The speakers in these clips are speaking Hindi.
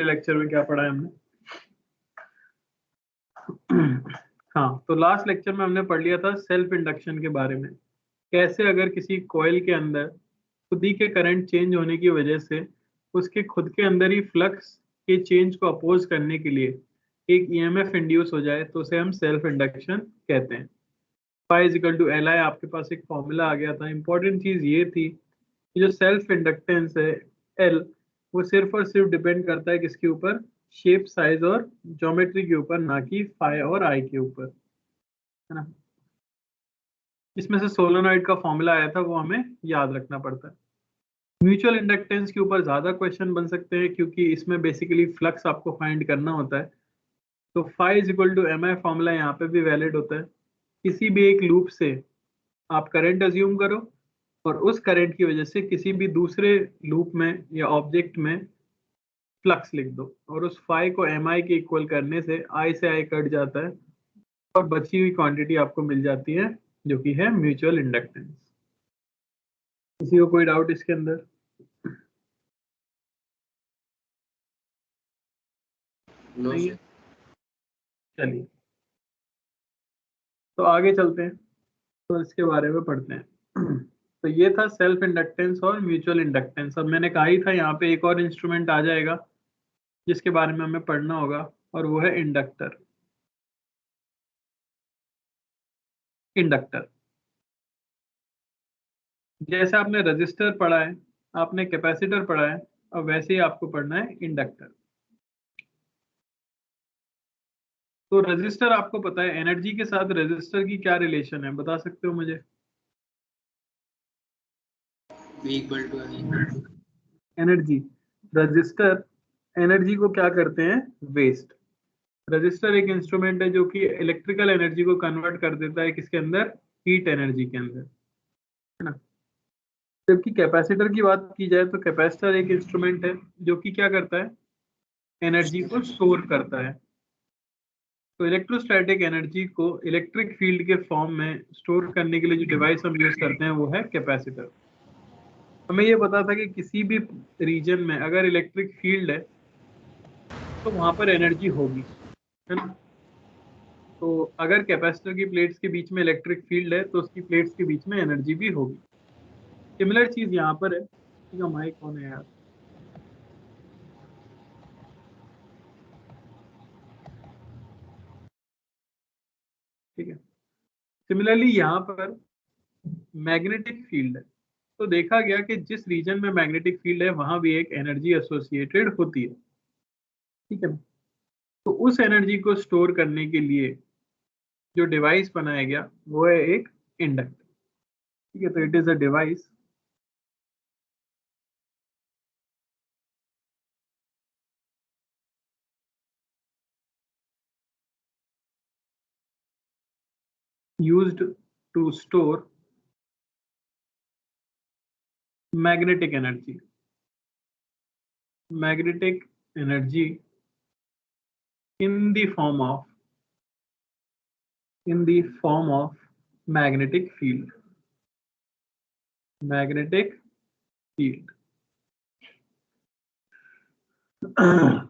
लेक्चर में क्या पढ़ा है हमने? हाँ, तो लास्ट लेक्चर में हमने पढ़ लिया था सेल्फ इंडक्शन के बारे में। कैसे अगर किसी कॉइल के अंदर खुद ही के करंट चेंज होने की वजह से उसके खुद के अंदर ही फ्लक्स के चेंज को अपोज करने के लिए एक ईएमएफ इंड्यूस हो जाए तो उसे हम सेल्फ इंडक्शन कहते हैं। Phi is equal to L I, आपके पास एक फॉर्मूला आ गया था। इंपॉर्टेंट चीज ये थी कि जो सेल्फ इंडक्टेंस है एल, वो सिर्फ और सिर्फ डिपेंड करता है किसके ऊपर? शेप, साइज और ज्योमेट्री के ऊपर, ना कि फाई और आई के ऊपर, है ना। इसमें से सोलेनॉइड का फॉर्मूला आया था, वो हमें याद रखना पड़ता है। म्यूचुअल इंडक्टेंस के ऊपर ज्यादा क्वेश्चन बन सकते हैं क्योंकि इसमें बेसिकली फ्लक्स आपको फाइंड करना होता है। तो phi is equal to M I formula यहाँ पे भी वैलिड होता है। किसी भी एक लूप से आप करंट अज्यूम करो और उस करंट की वजह से किसी भी दूसरे लूप में या ऑब्जेक्ट में फ्लक्स लिख दो, और उस फाई को एम आई के इक्वल करने से आई से आई कट जाता है और बची हुई क्वांटिटी आपको मिल जाती है, जो कि है म्यूचुअल इंडक्टेंस। किसी को कोई डाउट इसके अंदर? नहीं है? चलिए, तो आगे चलते हैं, तो इसके बारे में पढ़ते हैं। तो ये था सेल्फ इंडक्टेंस और म्यूचुअल इंडक्टेंस। अब मैंने कहा ही था यहाँ पे एक और इंस्ट्रूमेंट आ जाएगा जिसके बारे में हमें पढ़ना होगा, और वो है इंडक्टर। इंडक्टर, जैसे आपने रजिस्टर पढ़ा है, आपने कैपेसिटर पढ़ा है, और वैसे ही आपको पढ़ना है इंडक्टर। तो रजिस्टर, आपको पता है एनर्जी के साथ रजिस्टर की क्या रिलेशन है, बता सकते हो मुझे? एनर्जी, रजिस्टर एनर्जी को क्या करते हैं? वेस्ट। रजिस्टर एक इंस्ट्रूमेंट है जो कि इलेक्ट्रिकल एनर्जी को कन्वर्ट कर देता है किसके अंदर? हीट एनर्जी के अंदर, है ना। जबकि कैपेसिटर की बात की जाए तो कैपेसिटर एक इंस्ट्रूमेंट है जो कि क्या करता है? एनर्जी को स्टोर करता है। तो इलेक्ट्रोस्टैटिक एनर्जी को इलेक्ट्रिक फील्ड के फॉर्म में स्टोर करने के लिए जो डिवाइस हम यूज करते हैं वो है कैपेसिटर। हमें ये पता था कि किसी भी रीजन में अगर इलेक्ट्रिक फील्ड है तो वहां पर एनर्जी होगी, है ना। तो अगर कैपेसिटर की प्लेट्स के बीच में इलेक्ट्रिक फील्ड है तो उसकी प्लेट्स के बीच में एनर्जी भी होगी। सिमिलर चीज यहाँ पर है। ठीक है, माइक कौन है यार? ठीक है, सिमिलरली यहाँ पर मैग्नेटिक फील्ड है। तो देखा गया कि जिस रीजन में मैग्नेटिक फील्ड है वहां भी एक एनर्जी एसोसिएटेड होती है। ठीक है, तो उस एनर्जी को स्टोर करने के लिए जो डिवाइस बनाया गया वो है एक इंडक्टर। ठीक है, तो it is a device used to store magnetic energy in the form of magnetic field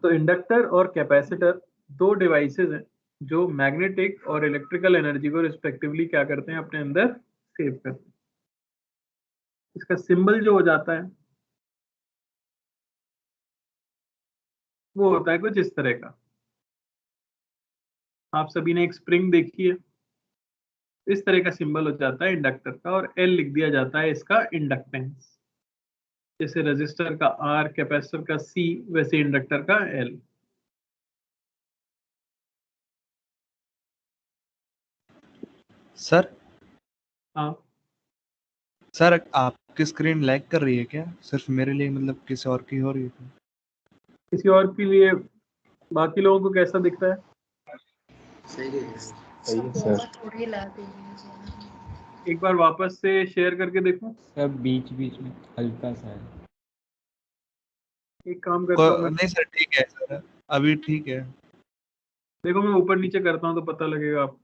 तो इंडक्टर और कैपेसिटर दो डिवाइसेस हैं जो मैग्नेटिक और इलेक्ट्रिकल एनर्जी को रिस्पेक्टिवली क्या करते हैं? अपने अंदर सेव करते हैं। इसका सिंबल जो हो जाता है वो होता है कुछ इस तरह का। आप सभी ने एक स्प्रिंग देखी है, इस तरह का सिंबल हो जाता है इंडक्टर का, और एल लिख दिया जाता है इसका इंडक्टेंस। जैसे रजिस्टर का आर, कैपेसिटर का सी, वैसे इंडक्टर का एल। सर हाँ, सर आपकी स्क्रीन लैग कर रही है क्या? सिर्फ मेरे लिए, मतलब किसी और की हो रही है? किसी और के लिए, बाकी लोगों को कैसा दिखता है? सही है सर। एक बार वापस से शेयर करके देखो। सब बीच बीच में हल्का सा है। एक काम करता हूँ मैं, नहीं सर, ठीक है सर, अभी ठीक है। देखो मैं ऊपर नीचे करता हूँ तो पता लगेगा आपको।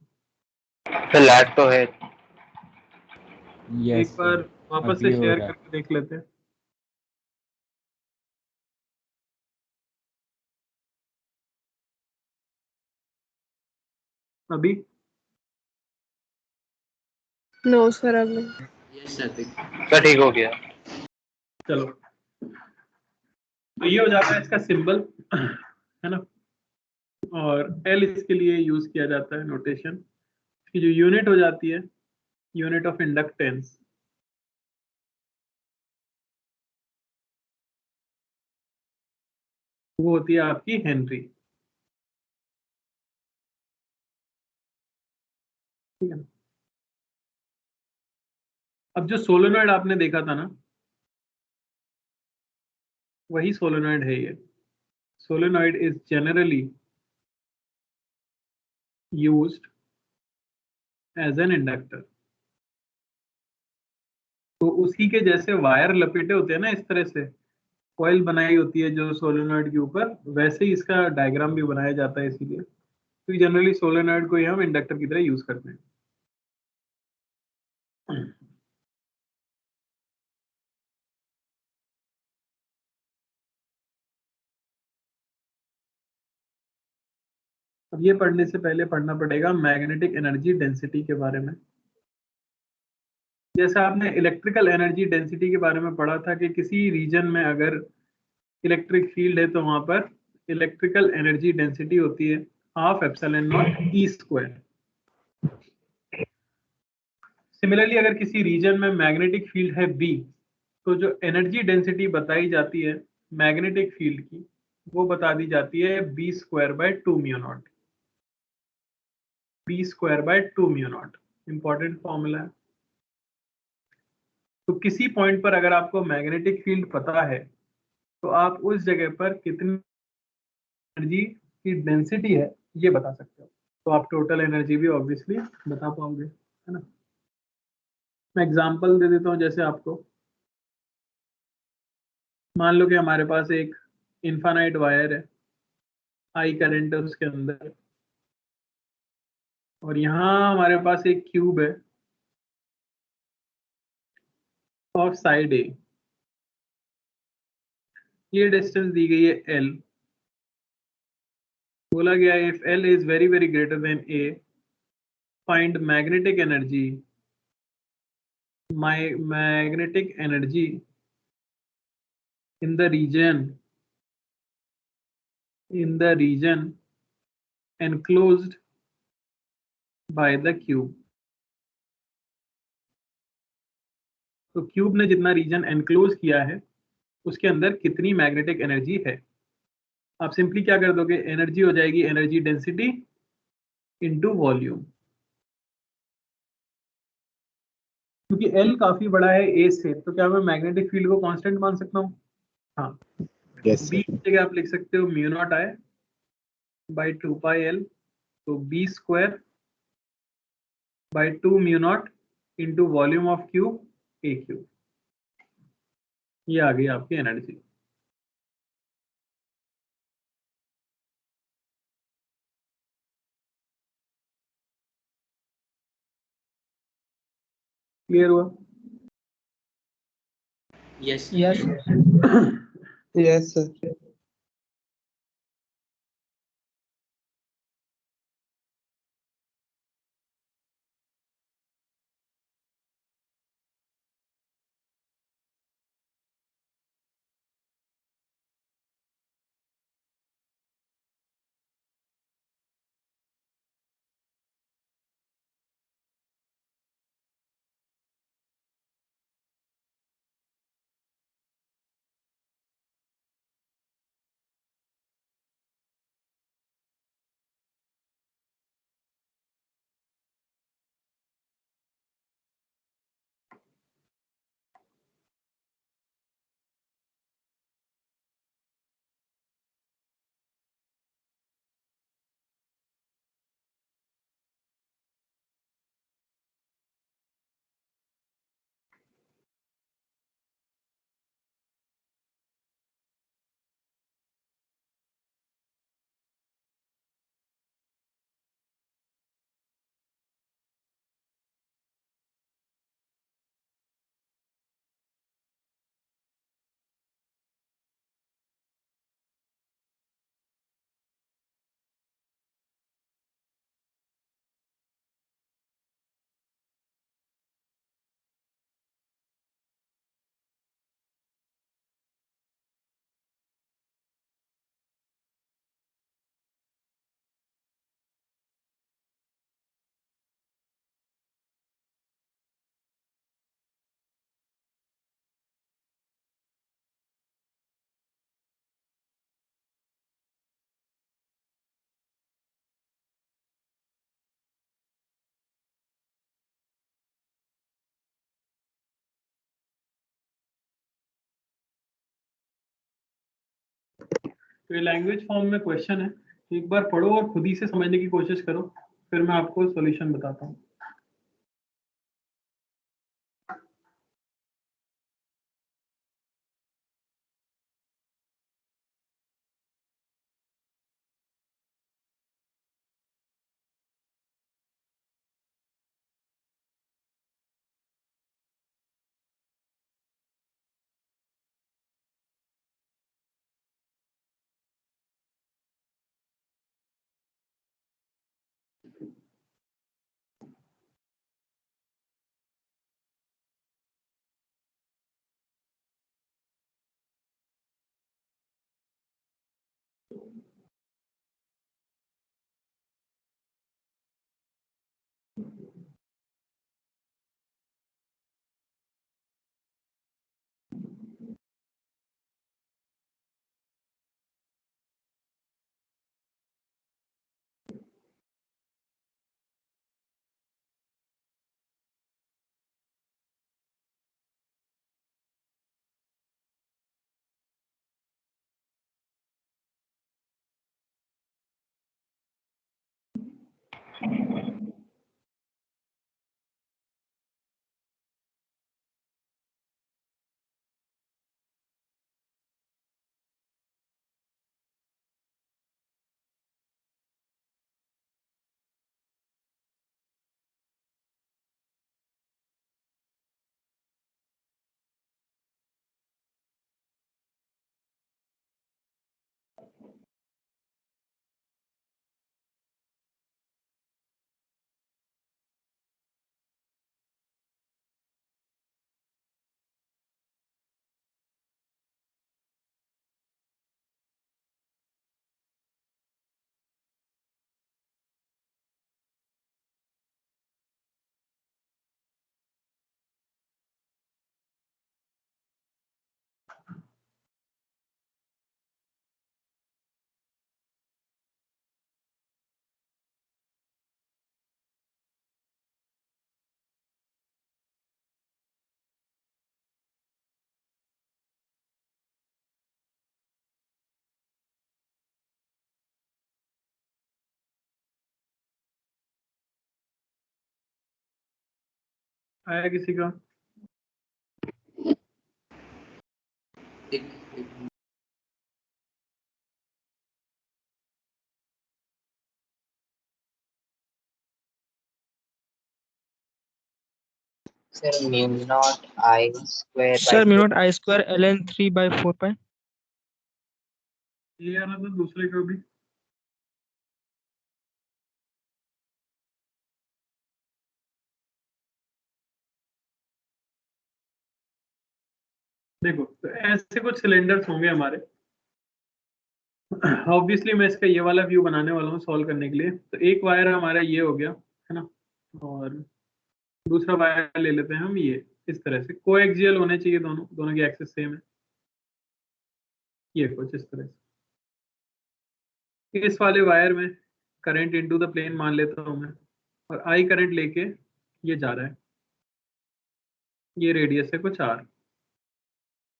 तो लैग तो है। एक बार वापस से अभी हो शेयर रहा है। करके देख लेते हैं। अभी नो सर अभी। यस सर सर ठीक हो गया। चलो, तो ये हो जाता है इसका सिंबल, है ना। और एल इसके लिए यूज किया जाता है नोटेशन। इसकी जो यूनिट हो जाती है, यूनिट ऑफ इंडक्टेंस, वो होती है आपकी हेनरी। ठीक है ना। अब जो सोलेनॉइड आपने देखा था ना, वही सोलेनॉइड है ये। Solenoid is generally used as an inductor. तो उसी के जैसे वायर लपेटे होते हैं ना, इस तरह से कॉइल बनाई होती है जो सोलेनॉइड के ऊपर, वैसे ही इसका डायग्राम भी बनाया जाता है। इसीलिए तो जनरली सोलेनॉइड को ही हम इंडक्टर की तरह यूज करते हैं। अब ये पढ़ने से पहले पढ़ना पड़ेगा मैग्नेटिक एनर्जी डेंसिटी के बारे में। जैसा आपने इलेक्ट्रिकल एनर्जी डेंसिटी के बारे में पढ़ा था कि किसी रीजन में अगर इलेक्ट्रिक फील्ड है तो वहां पर इलेक्ट्रिकल एनर्जी डेंसिटी होती है half epsilon not E square. Similarly अगर किसी रीजन में मैग्नेटिक फील्ड है बी, तो जो एनर्जी डेंसिटी बताई जाती है मैग्नेटिक फील्ड की, वो बता दी जाती है B square by 2 mu naught. B square by 2 mu naught important formula है। तो किसी पॉइंट पर अगर आपको मैग्नेटिक फील्ड पता है तो आप उस जगह पर कितनी एनर्जी की डेंसिटी है ये बता सकते हो। तो आप टोटल एनर्जी भी ऑब्वियसली बता पाओगे, है ना। मैं एग्जांपल दे देता हूँ। जैसे आपको मान लो कि हमारे पास एक इनफाइनाइट वायर है, आई करंट है उसके अंदर, और यहाँ हमारे पास एक क्यूब है ऑफ साइड ए। ये डिस्टेंस दी गई है एल। बोला गया है if L is very very greater than A, find magnetic energy, magnetic energy in the region enclosed by the cube। तो क्यूब ने जितना रीजन एनक्लोज किया है उसके अंदर कितनी मैग्नेटिक एनर्जी है। आप सिंपली क्या कर दोगे, एनर्जी हो जाएगी एनर्जी डेंसिटी इनटू वॉल्यूम। क्योंकि एल काफी बड़ा है ए से, तो क्या मैं मैग्नेटिक फील्ड को कांस्टेंट मान सकता हूँ? हाँ। यस बी की जगह आप लिख सकते हो mu naught I by 2 pi L. तो B square by 2 mu naught into volume of cube A cube. ये आ गई आपकी एनर्जी। क्लियर हुआ? Yes yes yes sir. तो ये लैंग्वेज फॉर्म में क्वेश्चन है, एक बार पढ़ो और खुद ही से समझने की कोशिश करो, फिर मैं आपको सॉल्यूशन बताता हूँ। आया किसी का? Sir, mu naught I square by Sir, mu naught I square ln 3 by 4 pi. ये आ रहा था दूसरे को भी। देखो, तो ऐसे कुछ सिलेंडर्स होंगे हमारे। ऑब्वियसली मैं इसका ये वाला व्यू बनाने वाला हूँ सॉल्व करने के लिए। तो एक वायर हमारा ये हो गया है ना, और दूसरा वायर ले लेते हैं हम ये। इस तरह से कोएक्सियल होने चाहिए, दोनों की एक्सिस सेम है। ये कुछ इस तरह से इस वाले वायर में करंट इनटू द प्लेन मान लेता हूँ मैं, और आई करंट लेके ये जा रहा है, ये रेडियस है कुछ आर,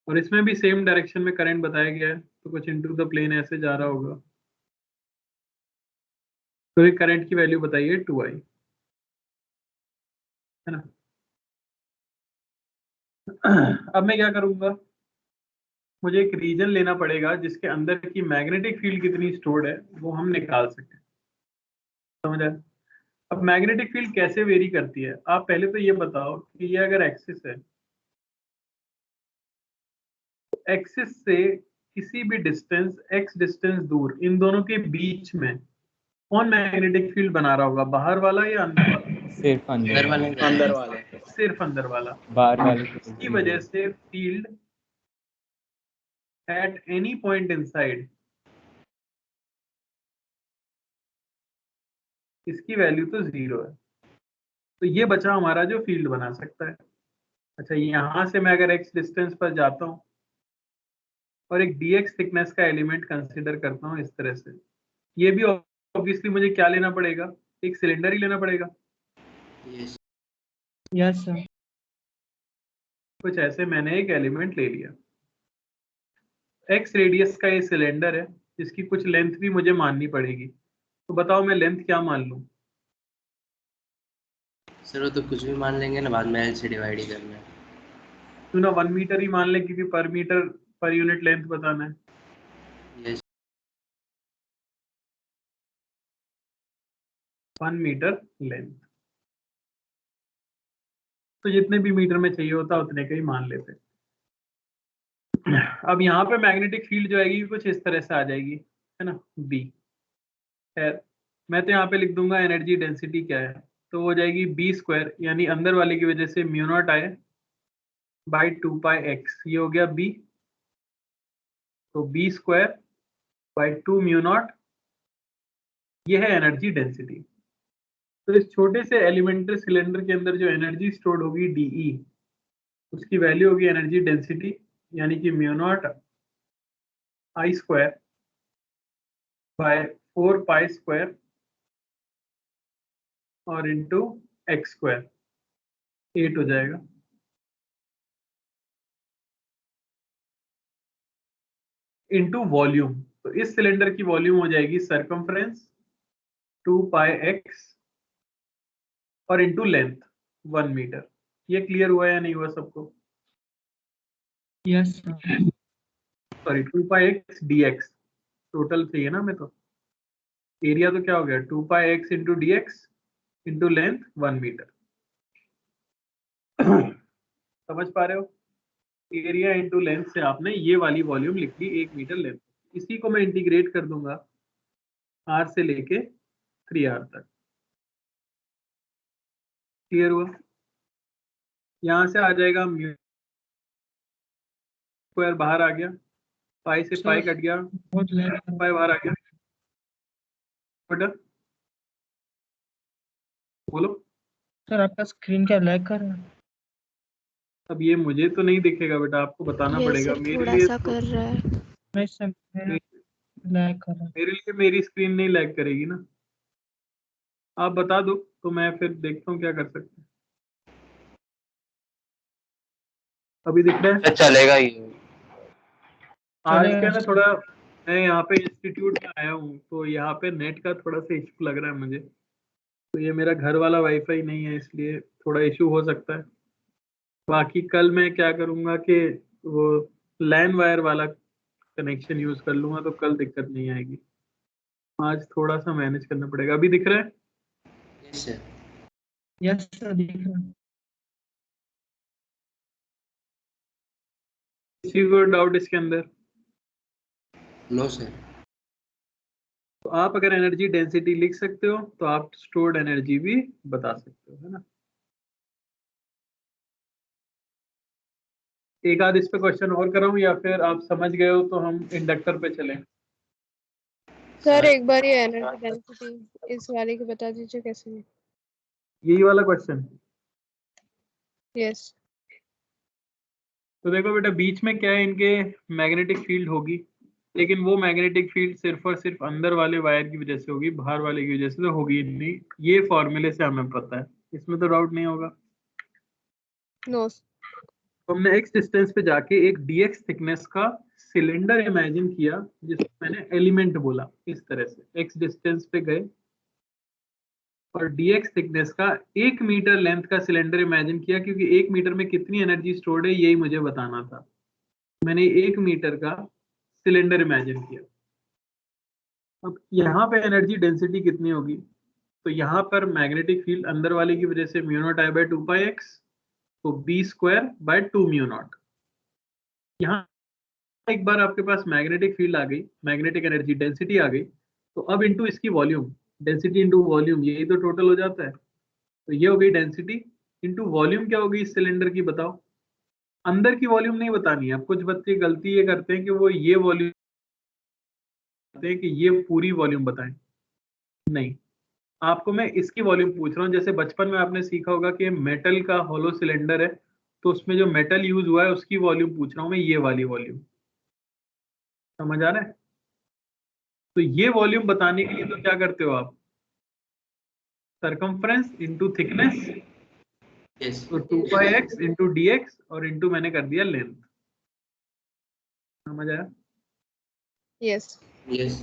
और इसमें भी सेम डायरेक्शन में करंट बताया गया है, तो कुछ इनटू द प्लेन ऐसे जा रहा होगा। तो ये करंट की वैल्यू बताइए 2i, है ना। अब मैं क्या करूंगा, मुझे एक रीजन लेना पड़ेगा जिसके अंदर की मैग्नेटिक फील्ड कितनी स्टोर्ड है वो हम निकाल सकें। समझ आया? अब मैग्नेटिक फील्ड कैसे वेरी करती है, आप पहले तो ये बताओ कि ये अगर एक्सिस है, एक्सिस से किसी भी डिस्टेंस x डिस्टेंस दूर, इन दोनों के बीच में कौन मैग्नेटिक फील्ड बना रहा होगा, बाहर वाला या अंदर वाला? सिर्फ अंदर वाले। अंदर वाले। सिर्फ अंदर वाला। बाहर वाले इसकी वजह से field at any point inside, इसकी वैल्यू तो 0 है। तो ये बचा हमारा जो फील्ड बना सकता है। अच्छा, यहां से मैं अगर x डिस्टेंस पर जाता हूं और एक dx थिकनेस का एलिमेंट कंसीडर करता हूं इस तरह से, ये भी ऑब्वियसली मुझे क्या लेना पड़ेगा, एक सिलेंडर ही लेना पड़ेगा। Yes, sir. कुछ ऐसे मैंने एक एलिमेंट ले लिया, x रेडियस का ये सिलेंडर है, जिसकी कुछ लेंथ भी मुझे माननी पड़ेगी। तो बताओ मैं लेंथ क्या मान लूँ? सर वो तो कुछ भी मान लेंगे ना, बाद में एल से डिवाइड ही करना है। क्यों ना 1 मीटर ही मान ले, क्योंकि पर मीटर पर यूनिट लेंथ बताना है। यस 1 मीटर लेंथ, तो जितने भी मीटर में चाहिए होता उतने का ही मान लेते। अब यहाँ पे मैग्नेटिक फील्ड जो आएगी कुछ इस तरह से आ जाएगी, है ना, बी। खैर मैं तो यहाँ पे लिख दूंगा एनर्जी डेंसिटी क्या है, तो वो हो जाएगी बी स्क्वायर, यानी अंदर वाले की वजह से mu naught I by 2 pi x, ये हो गया बी। तो B square by 2 mu naught, ये है एनर्जी डेंसिटी। तो इस छोटे से एलिमेंट्री सिलेंडर के अंदर जो एनर्जी स्टोर्ड होगी डीई, उसकी वैल्यू होगी एनर्जी डेंसिटी, यानी कि mu naught I square bye 4 pi square और इंटू एक्स स्क्वायर, 8 हो जाएगा। इंटू वॉल्यूम, तो इस सिलेंडर की वॉल्यूम हो जाएगी सरकमफ्रेंस 2 पाई एक्स और इंटू लेंथ 1 मीटर। ये क्लियर हुआ या नहीं हुआ सबको? Yes, sir. Sorry 2 pi x D x, total चाहिए ना हमें, तो एरिया तो क्या हो गया 2 pi X into D X into length 1 metre. समझ पा रहे हो? एरिया इंटू लेंथ से आपने ये वाली वॉल्यूम लिख ली 1 मीटर लेंथ। इसी को मैं इंटीग्रेट कर दूंगा r से लेके 3r तक। क्लियर हुआ? यहां से आ जाएगा म्यू स्क्वायर, बाहर आ गया, पाई से पाई कट गया, बहुत लैग कर पाई बाहर आ गया, बटा बोलो। सर, आपका स्क्रीन क्या लैग कर रहा है? अब ये मुझे तो नहीं दिखेगा बेटा, आपको बताना ये पड़ेगा। सर मेरे थोड़ा लिए सा तो कर रहा है। नहीं सर, मेरा लैग कर रहा है। मेरे लिए मेरी स्क्रीन नहीं लैग करेगी ना। आप बता दो तो मैं फिर देखता हूँ क्या कर सकते हैं। अभी दिख रहा है? सर चलेगा ही। आज चलेगा क्या है ना, सर। थोड़ा मैं यहाँ पे इंस्टीट्यूट में आया हूँ, तो यहाँ पे नेट का थोड़ा सा इशू लग रहा है मुझे। तो ये मेरा घर वाला वाईफाई नहीं है, इसलिए थोड़ा इशू हो सकता है। बाकी कल मैं क्या करूँगा कि वो लैन वायर वाला कनेक्शन यूज कर लूँगा, तो कल दिक्कत नहीं आएगी। आज थोड़ा सा मैनेज करना पड़ेगा। अभी दिख रहा है? Yes sir. यस सर, दिख रहा है। किसी को डाउट इसके अंदर? No sir. तो आप अगर एनर्जी डेंसिटी लिख सकते हो तो आप स्टोर्ड एनर्जी भी बता सकते हो, है ना। एक आध इस पे क्वेश्चन और कराऊं या फिर आप समझ गए हो तो हम इंडक्टर पे चलें? सर एक बार ये एनर्जी डेंसिटी इस वाले की बता दीजिए कैसे है। यही वाला क्वेश्चन। यस। तो देखो बेटा, बीच में क्या है, इनके मैग्नेटिक फील्ड होगी, लेकिन वो मैग्नेटिक फील्ड सिर्फ और सिर्फ अंदर वाले वायर की वजह से होगी, बाहर वाले की वजह से तो होगी नहीं। ये फॉर्मूले से हमें पता है, इसमें तो डाउट नहीं होगा। नो। तो हमने एक्स डिस्टेंस पे जाके एक dx थिकनेस का सिलेंडर इमेजिन किया, जिसको मैंने एलिमेंट बोला। इस तरह से एक्स डिस्टेंस पे गए और dx थिकनेस का 1 मीटर लेंथ का सिलेंडर इमेजिन किया, क्योंकि 1 मीटर में कितनी एनर्जी स्टोर्ड है यही मुझे बताना था। मैंने 1 मीटर का सिलेंडर इमेजिन किया। अब यहाँ पे एनर्जी डेंसिटी कितनी होगी? तो यहाँ पर मैग्नेटिक फील्ड अंदर वाले की वजह से mu naught I by 2 pi x, तो B square by 2 mu naught. यहाँ एक बार आपके पास मैग्नेटिक फील्ड आ गई, मैग्नेटिक एनर्जी डेंसिटी आ गई, तो अब इनटू इसकी वॉल्यूम, डेंसिटी इनटू वॉल्यूम, यही तो टोटल हो जाता है। तो ये हो गई डेंसिटी इनटू वॉल्यूम। क्या होगी इस सिलेंडर की बताओ? अंदर की वॉल्यूम नहीं बतानी है। अब कुछ बच्चे गलती ये करते हैं कि वो ये वॉल्यूम कहते हैं कि ये पूरी वॉल्यूम बताएं। नहीं, आपको मैं इसकी वॉल्यूम पूछ रहा हूँ। जैसे बचपन में आपने सीखा होगा कि मेटल का होलो सिलेंडर है, तो उसमें जो मेटल यूज हुआ है उसकी वॉल्यूम पूछ रहा हूँ मैं, ये वाली वॉल्यूम। समझ आ रहा है? तो ये वॉल्यूम बताने के लिए तो क्या करते हो आप? सरकमफ्रेंस इंटू थिकनेस, यस तो 2 pi X into D x और इंटू मैंने कर दिया लेंथ। समझ आया? यस। यस।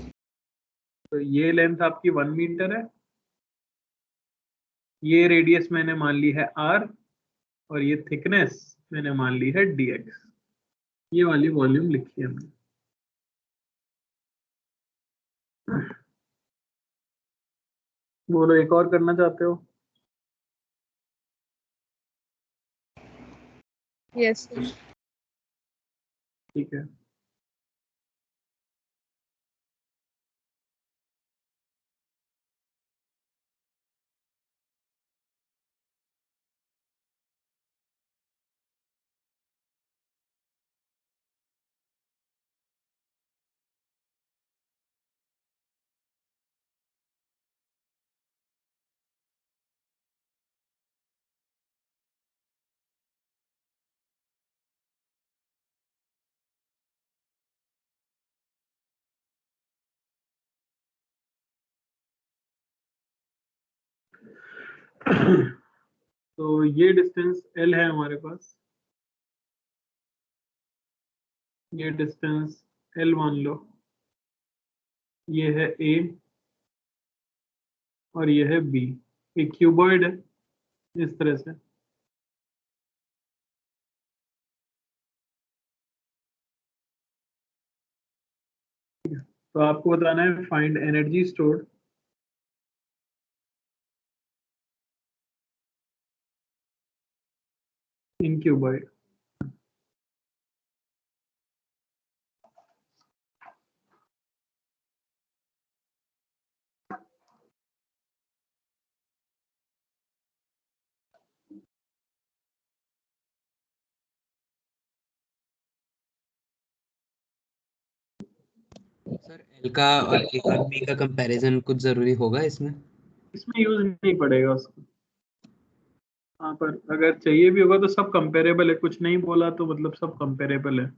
तो ये लेंथ आपकी 1 मीटर है, ये रेडियस मैंने मान ली है r, और ये थिकनेस मैंने मान ली है dx। ये वाली वॉल्यूम लिखी है हमने। बोलो, एक और करना चाहते हो? Yes sir. ठीक है। तो ये डिस्टेंस L है हमारे पास, ये डिस्टेंस L मान लो, ये है A और ये है B। एक क्यूबॉइड है इस तरह से। तो आपको बताना है find energy stored in cuboid. Sir L का और ए और बी का कंपैरिजन कुछ जरूरी होगा इसमें? इसमें यूज नहीं पड़ेगा उसको। हाँ, पर अगर चाहिए भी होगा तो सब कंपेरेबल है, कुछ नहीं बोला तो मतलब सब कंपेरेबल है।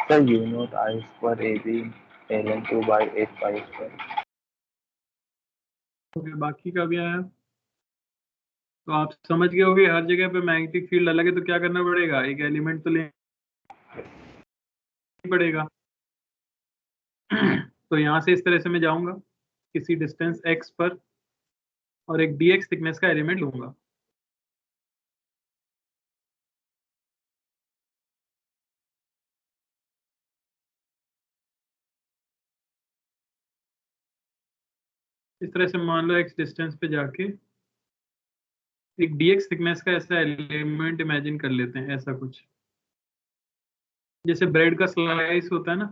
Sir, U naught I square AB ln 2 by 8 pi square. Okay, बाकी का भी आया। तो आप समझ गए होगे हर जगह पे मैग्नेटिक फील्ड अलग है, तो क्या करना पड़ेगा, एक एलिमेंट तो लेना पड़ेगा। तो यहाँ से इस तरह से मैं जाऊंगा किसी डिस्टेंस x पर और एक dx थिकनेस का एलिमेंट लूंगा। इस तरह से मान लो x डिस्टेंस पे जाके एक dx थिकनेस का ऐसा एलिमेंट इमेजिन कर लेते हैं, ऐसा कुछ जैसे ब्रेड का स्लाइस होता है ना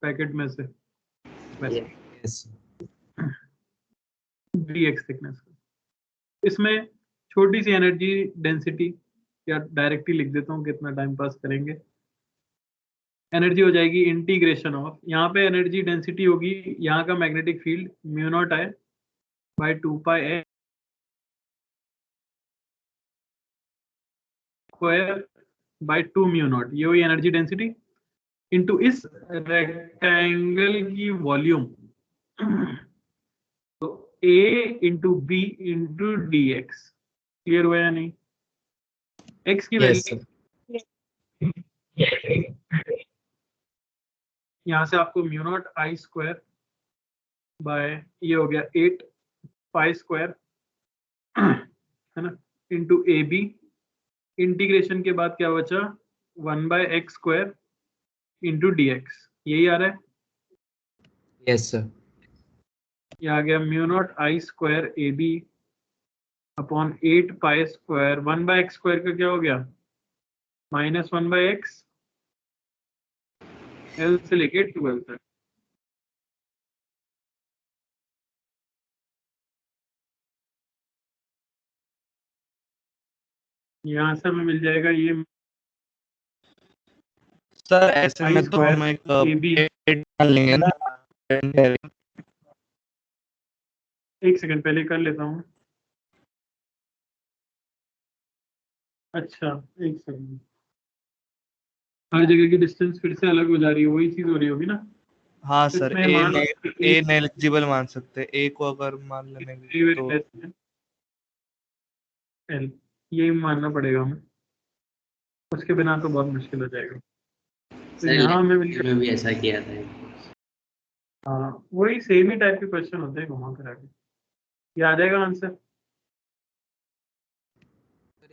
पैकेट में से, वैसे यस। dx थिकनेस का। इसमें छोटी सी एनर्जी डेंसिटी, या डायरेक्टली लिख देता हूँ, कितना टाइम पास करेंगे। एनर्जी हो जाएगी इंटीग्रेशन ऑफ, यहाँ पे एनर्जी डेंसिटी होगी यहाँ का magnetic field mu naught I by 2π square by 2 mu naught, ये हुई एनर्जी डेंसिटी इनटू इस रेक्टेंगल की वॉल्यूम, तो A into B into D X. Clear हुआ या नहीं? x की वैल्यू यहाँ से आपको mu naught I square by ये हो गया 8 पाई स्क्वायर है ना इंटू ए बी, इंटीग्रेशन के बाद क्या बचा 1/x square into D x, यही आ रहा है। Yes sir. ये आ गया mu naught I square A B upon 8 pi square 1/x square का क्या हो गया -1/x एल से लेके 12 तक। यहाँ से हमें मिल जाएगा ये सर ऐसे आई में तो स्क्वायर हम एक ए बी। डाल लेंगे ना। एक सेकंड पहले कर लेता हूँ। अच्छा एक सेकंड, हर जगह की डिस्टेंस फिर से अलग हो जा रही है, वही चीज हो रही होगी ना। हाँ सर, इसमें मान ए नेग्लिजिबल मान सकते हैं, ए को अगर मान लेंगे तो एल यही मानना पड़ेगा हमें, उसके बिना तो बहुत मुश्किल हो जाएगा। तो सर यहाँ हमें में भी ऐसा किया था। हाँ वही सेम ही टाइप के क्वेश्चन होते हैं घुमा कर आगे। ये आ जाएगा आंसर।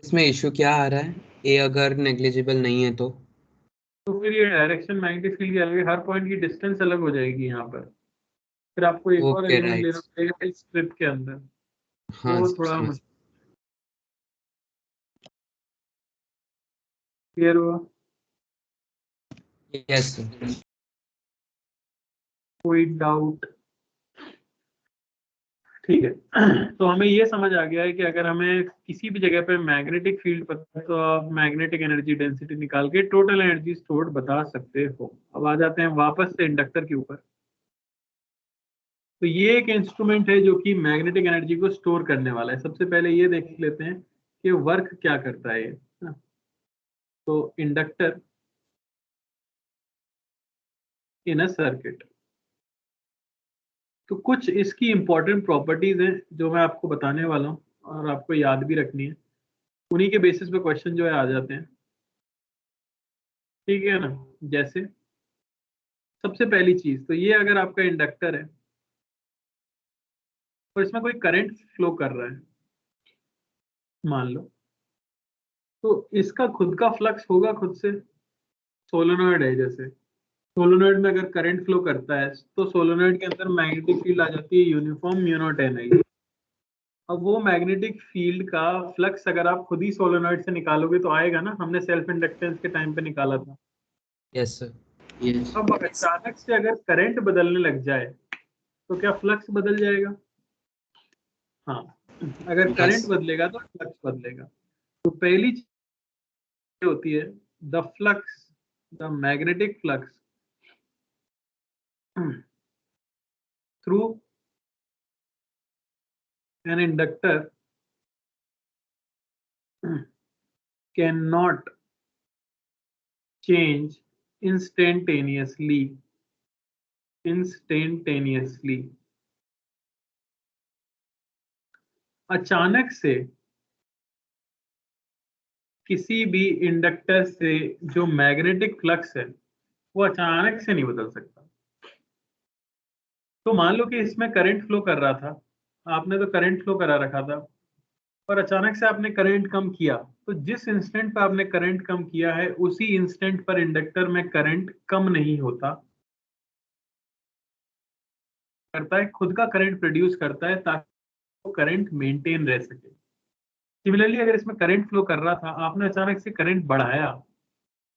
इसमें इशू क्या आ रहा है, ए अगर नेग्लिजिबल नहीं है तो फिर ये डायरेक्शन मैग्नेटिक फील्ड की आगे हर पॉइंट की डिस्टेंस अलग हो जाएगी यहाँ पर, फिर आपको एक और ओके एलिमेंट लेना राइट। पड़ेगा इस स्ट्रिप के अंदर, हाँ वो थोड़ा क्लियर हुआ? Yes sir. कोई डाउट? ठीक है तो हमें ये समझ आ गया है कि अगर हमें किसी भी जगह पे मैग्नेटिक फील्ड पता है तो आप मैग्नेटिक एनर्जी डेंसिटी निकाल के टोटल एनर्जी स्टोर्ड बता सकते हो। अब आ जाते हैं वापस से इंडक्टर के ऊपर। तो ये एक इंस्ट्रूमेंट है जो कि मैग्नेटिक एनर्जी को स्टोर करने वाला है। सबसे पहले ये देख लेते हैं कि वर्क क्या करता है ये। तो इंडक्टर इन अ सर्किट, तो कुछ इसकी इंपॉर्टेंट प्रॉपर्टीज हैं जो मैं आपको बताने वाला हूँ और आपको याद भी रखनी है, उन्हीं के बेसिस पे क्वेश्चन जो है आ जाते हैं। ठीक है ना? जैसे सबसे पहली चीज तो ये, अगर आपका इंडक्टर है और इसमें कोई करंट फ्लो कर रहा है मान लो, तो इसका खुद का फ्लक्स होगा खुद से। सोलेनॉइड है, जैसे सोलेनॉइड में अगर करंट फ्लो करता है तो सोलेनॉइड के अंदर मैग्नेटिक फील्ड आ जाती है यूनिफॉर्म म्यू नॉट एन आई। अब वो मैग्नेटिक फील्ड का फ्लक्स अगर आप खुद ही सोलेनॉइड से निकालोगे तो आएगा ना, हमने सेल्फ इंडक्टेंस के टाइम पे निकाला था। Yes sir. यस। अब अचानक से अगर करंट बदलने लग जाए तो क्या फ्लक्स बदल जाएगा? हाँ, अगर करंट बदलेगा तो फ्लक्स बदलेगा। तो पहली चीज होती है the flux, the magnetic flux through an inductor cannot change instantaneously. अचानक से किसी भी इंडक्टर से जो मैग्नेटिक फ्लक्स है वो अचानक से नहीं बदल सकता। तो मान लो कि इसमें करंट फ्लो कर रहा था, आपने तो करंट फ्लो करा रखा था और अचानक से आपने करंट कम किया, तो जिस इंस्टेंट पर आपने करंट कम किया है उसी इंस्टेंट पर इंडक्टर में करंट कम नहीं होता, करता है खुद का करंट प्रोड्यूस करता है ताकि करंट मेंटेन रह सके। सिमिलरली अगर इसमें करंट फ्लो कर रहा था, आपने अचानक से करंट बढ़ाया,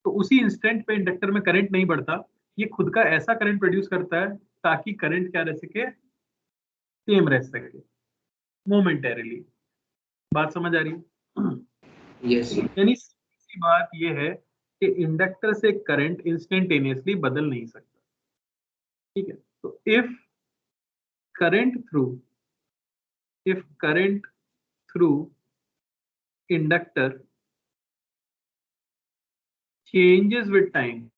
तो उसी इंस्टेंट पे इंडक्टर में करंट नहीं बढ़ता, ये खुद का ऐसा करंट प्रोड्यूस करता है ताकि करंट क्या रह सके, सेम रह सके मोमेंटरीली। बात समझ आ रही है? यस। यानी सीधी बात ये है कि इंडक्टर से करंट इंस्टेंटेनियसली बदल नहीं सकता, ठीक है। तो if current through inductor changes with time,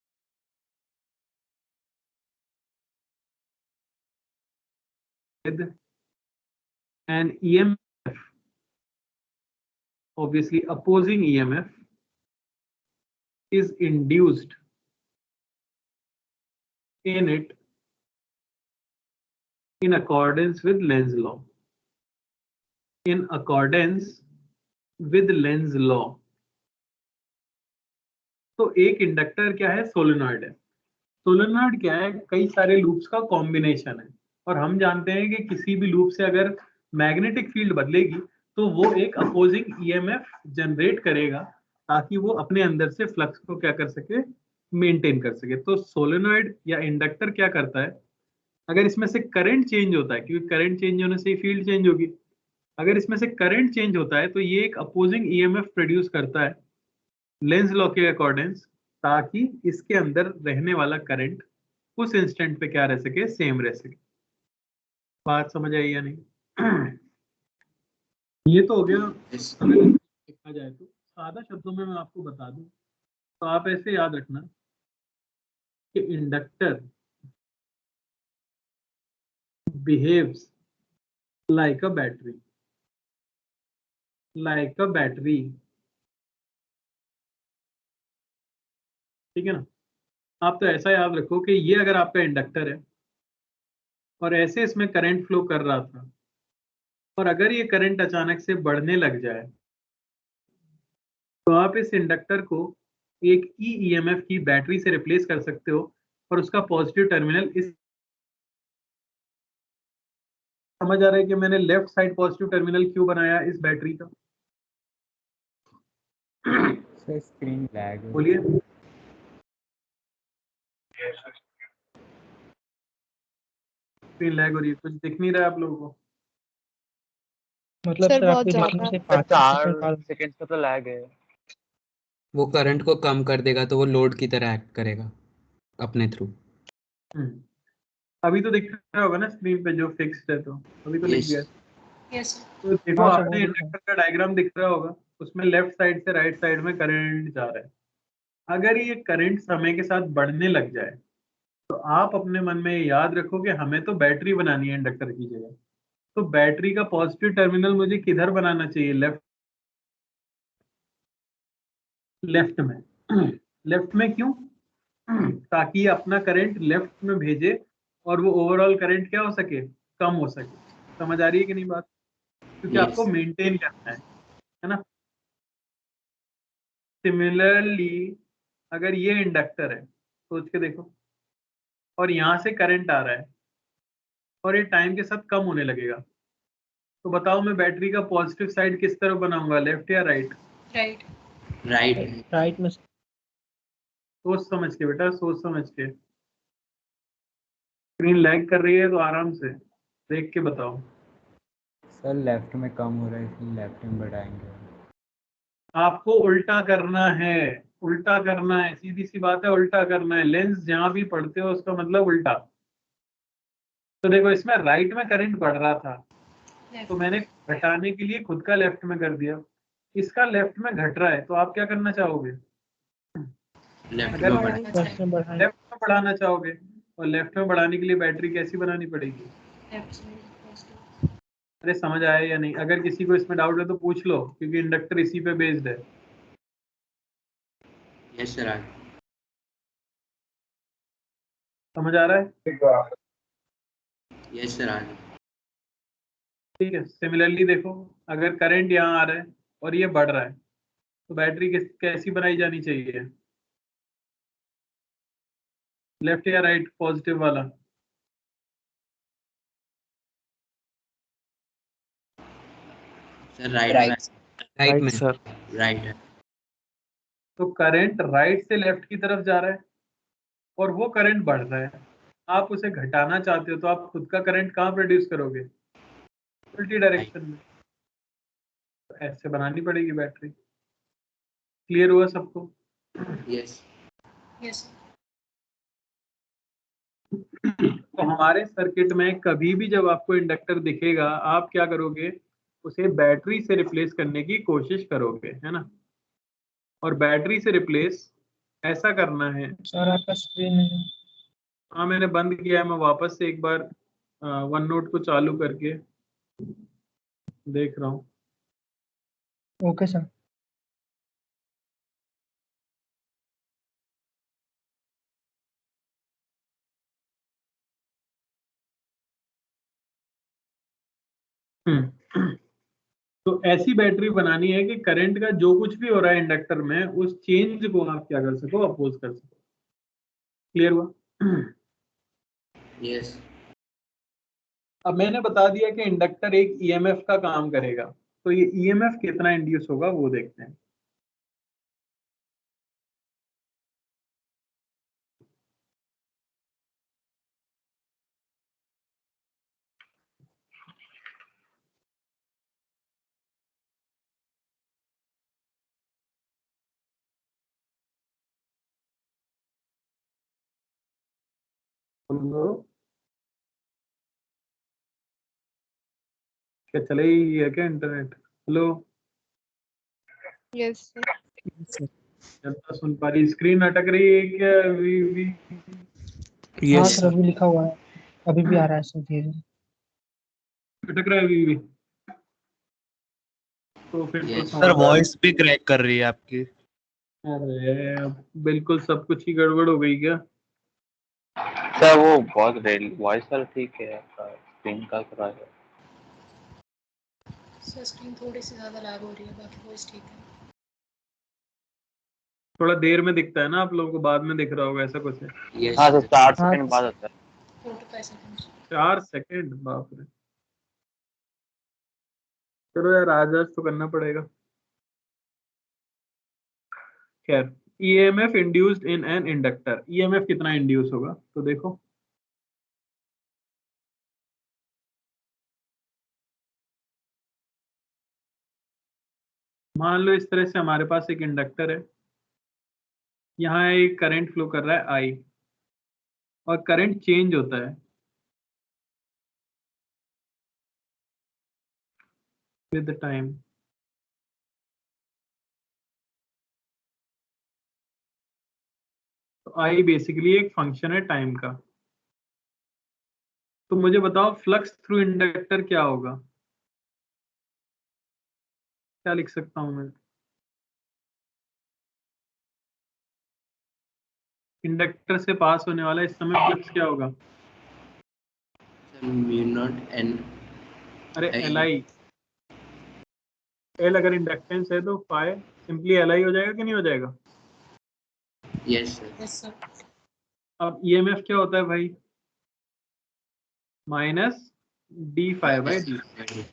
with an EMF, obviously opposing EMF is induced in it in accordance with Lenz's law. In accordance with Lenz's law. तो एक इंडक्टर क्या है, सोलेनॉइड है। सोलेनॉइड क्या है, कई सारे लूप्स का कॉम्बिनेशन है, और हम जानते हैं कि किसी भी लूप से अगर मैग्नेटिक फील्ड बदलेगी तो वो एक अपोजिंग ईएमएफ जनरेट करेगा ताकि वो अपने अंदर से फ्लक्स को क्या कर सके, मेंटेन कर सके। तो सोलेनॉइड या इंडक्टर क्या करता है, अगर इसमें से करंट चेंज होता है, क्योंकि करंट चेंज होने से ही फील्ड चेंज होगी, अगर इसमें से करंट चेंज होता है तो ये एक अपोजिंग ईएमएफ प्रोड्यूस करता है लेंज लॉ के अकॉर्डिंग, ताकि इसके अंदर रहने वाला करंट उस इंस्टेंट पे क्या रह सके, सेम रह सके। बात समझ आई या नहीं? ये तो हो गया। अगर देखा जाए तो सादा शब्दों में मैं आपको बता दूं तो आप ऐसे याद रखना कि inductor behaves like a battery, ठीक है ना। आप तो ऐसा याद रखो कि ये अगर आपका इंडक्टर है और ऐसे इसमें करंट फ्लो कर रहा था, और अगर ये करंट अचानक से बढ़ने लग जाए तो आप इस इंडक्टर को एक ईएमएफ की बैटरी से रिप्लेस कर सकते हो, और उसका पॉजिटिव टर्मिनल इस, समझ आ रहा है कि मैंने लेफ्ट साइड पॉजिटिव टर्मिनल क्यों बनाया इस बैटरी का? सर स्क्रीन लैग हो बोलिए। स्क्रीन लैग हो रही है, कुछ दिख नहीं रहा है आप लोगों को? मतलब सर सर बहुत आपके ज्यादा। देखने से सर 5 सेकंड 4 बाद सेकंड का तो लैग है। वो करंट को कम कर देगा तो वो लोड की तरह एक्ट करेगा अपने थ्रू। अभी तो दिख रहा होगा ना स्क्रीन पे जो फिक्स्ड है, तो अभी तो लिख यस गया। यस तो देखो, हाँ सर आपने वो इंडक्टर का डायग्राम दिख रहा होगा, उसमें लेफ्ट साइड से राइट साइड में करंट जा रहा है। अगर ये करंट समय के साथ बढ़ने लग जाए तो आप अपने मन में याद रखो कि हमें तो बैटरी बनानी है इंडक्टर की जगह, तो बैटरी का पॉजिटिव टर्मिनल मुझे किधर बनाना चाहिए, लेफ्ट में। लेफ्ट में क्यों? ताकि ये अपना करंट लेफ्ट में भेजे और वो ओवरऑल करंट क्या हो सके, कम हो सके। समझ आ रही है कि नहीं बात? क्योंकि आपको यस मेंटेन करना है ना। सिमिलरली अगर ये इंडक्टर है, सोच के देखो, और यहाँ से करंट आ रहा है और ये टाइम के साथ कम होने लगेगा, तो बताओ मैं बैटरी का पॉजिटिव साइड किस तरफ बनाऊंगा, लेफ्ट या राइट? राइट। राइट। राइट में सोच समझ के बेटा, सोच समझ के। स्क्रीन लैग कर रही है तो आराम से देख के बताओ। सर लेफ्ट में कम हो रहा है इसलिए लेफ्ट में बढ़ाएंगे। आपको उल्टा करना है, उल्टा करना है, सीधी सी बात है, उल्टा करना है। लेंस जहां भी पढ़ते हो उसका मतलब उल्टा। तो देखो, इसमें राइट में करंट बढ़ रहा था तो मैंने घटाने के लिए खुद का लेफ्ट में कर दिया, इसका लेफ्ट में घट रहा है तो आप क्या करना चाहोगे? लेफ्ट अगर में बढ़ाना बढ़ा। लेफ्ट में बढ़ाएं। लेफ्ट में बढ़ाना चाहोगे, और लेफ्ट में बढ़ाने के लिए बैटरी कैसी बनानी पड़ेगी? अरे समझ आया या नहीं? अगर किसी को इसमें डाउट है तो पूछ लो, क्योंकि इंडक्टर इसी पे बेस्ड है। Yes sir. समझ आ रहा है? Yes sir. ठीक है। सिमिलरली देखो, अगर करंट यहाँ आ रहा है और ये बढ़ रहा है तो बैटरी कैसी बनाई जानी चाहिए, लेफ्ट या राइट पॉजिटिव वाला? Sir right. Right. राइट में सर। राइट है। तो करंट राइट से लेफ्ट की तरफ जा रहा है और वो करंट बढ़ रहा है, आप उसे घटाना चाहते हो तो आप खुद का करंट कहाँ प्रोड्यूस करोगे? उल्टी डायरेक्शन में। तो ऐसे बनानी पड़ेगी बैटरी। क्लियर हुआ सबको? यस यस तो हमारे सर्किट में कभी भी जब आपको इंडक्टर दिखेगा, आप क्या करोगे, उसे बैटरी से रिप्लेस करने की कोशिश करोगे, है ना। और बैटरी से रिप्लेस ऐसा करना है। सर आपका स्क्रीन है। हाँ मैंने बंद किया है, मैं वापस से एक बार वन नोट को चालू करके देख रहा हूँ। Okay sir. तो ऐसी बैटरी बनानी है कि करंट का जो कुछ भी हो रहा है इंडक्टर में, उस चेंज को आप क्या कर सको, अपोज कर सको। क्लियर हुआ? यस अब मैंने बता दिया कि इंडक्टर एक ईएमएफ का काम करेगा, तो ये ईएमएफ कितना इंड्यूस होगा वो देखते हैं। बोलो क्या चले ही है क्या इंटरनेट? Hello, yes sir. जनता सुन पा रही? स्क्रीन अटक रही है क्या? हाँ सर अभी लिखा हुआ है, अभी भी आ रहा है सर धीरे। अटक रहा है अभी भी? तो फिर तो Yes. सर समाधान। वॉइस भी क्रैक कर रही है आपकी। अरे अब बिल्कुल सब कुछ ही गड़बड़ हो गई क्या? सर वो बहुत वॉइस सर ठीक है, आपका स्क्रीन का थोड़ा है। सर स्क्रीन थोड़ी सी ज़्यादा लैग हो रही है, बाकी वॉइस ठीक है। थोड़ा देर में दिखता है ना आप लोगों को, बाद में दिख रहा होगा, ऐसा कुछ है। यस हाँ सर 4 हाँ सेकंड बाद होता है। 4 to 5 seconds. 4 सेकंड, बाप रे। चलो यार आज तो करना पड़ेगा। खैर, EMF induced in an inductor, EMF कितना इंड्यूस होगा तो देखो। मान लो इस तरह से हमारे पास एक इंडक्टर है, यहाँ एक करंट फ्लो कर रहा है आई, और करंट चेंज होता है विद द टाइम। तो आई बेसिकली एक फंक्शन है टाइम का। तो मुझे बताओ फ्लक्स थ्रू इंडक्टर क्या होगा, क्या लिख सकता हूं मैं? इंडक्टर से पास होने वाला इस समय फ्लक्स क्या होगा? म्यू नॉट एन अरे एल आई, एल अगर इंडक्टेंस है तो फाई सिंपली एल आई हो जाएगा कि नहीं हो जाएगा? Yes Yes sir. अब ईएमएफ क्या होता है भाई? Minus D phi by D.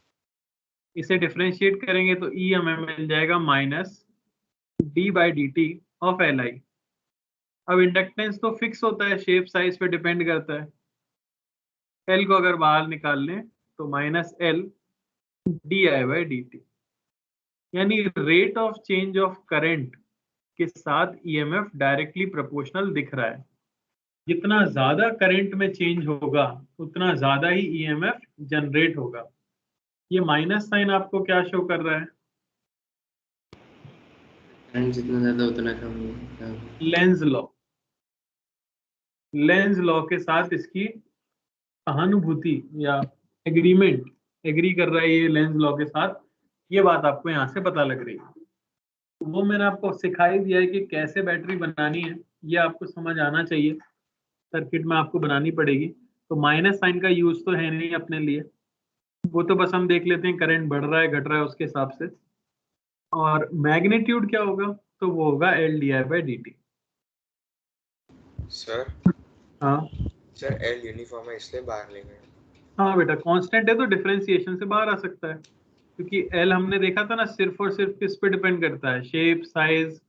इसे डिफरेंशिएट करेंगे तो ई हमें मिल जाएगा minus D by D T of L I. अब इंडक्टेंस तो फिक्स होता है, शेप साइज पे डिपेंड करता है। एल को अगर बाहर निकाल लें तो minus L D I by D T, यानी rate of change of current के साथ ईएमएफ डायरेक्टली प्रोपोर्शनल दिख रहा है। जितना ज्यादा करंट में चेंज होगा उतना ज्यादा ही ईएमएफ जनरेट होगा। ये माइनस साइन आपको क्या शो कर रहा है? करंट जितना ज्यादा उतना कम होगा। Lenz law. लेंज लॉ के साथ इसकी सहानुभूति या एग्रीमेंट, एग्री कर रहा है ये लेंज लॉ के साथ। ये बात आपको यहाँ से पता लग रही है। वो मैंने आपको सिखाई दिया है कि कैसे बैटरी बनानी है, ये आपको समझ आना चाहिए। सर्किट में आपको बनानी पड़ेगी। तो माइनस साइन का यूज तो है नहीं अपने लिए, वो तो बस हम देख लेते हैं करंट बढ़ रहा है घट रहा है उसके हिसाब से। और मैग्नीट्यूड क्या होगा? तो वो होगा L D I by D T. Sir हाँ सर एल यूनिफॉर्म है इसलिए बाहर ले गए। हाँ बेटा, कांस्टेंट है तो डिफरेंशिएशन से बाहर आ सकता है, क्योंकि एल हमने देखा था ना सिर्फ और सिर्फ किस पे डिपेंड करता है? शेप, साइज,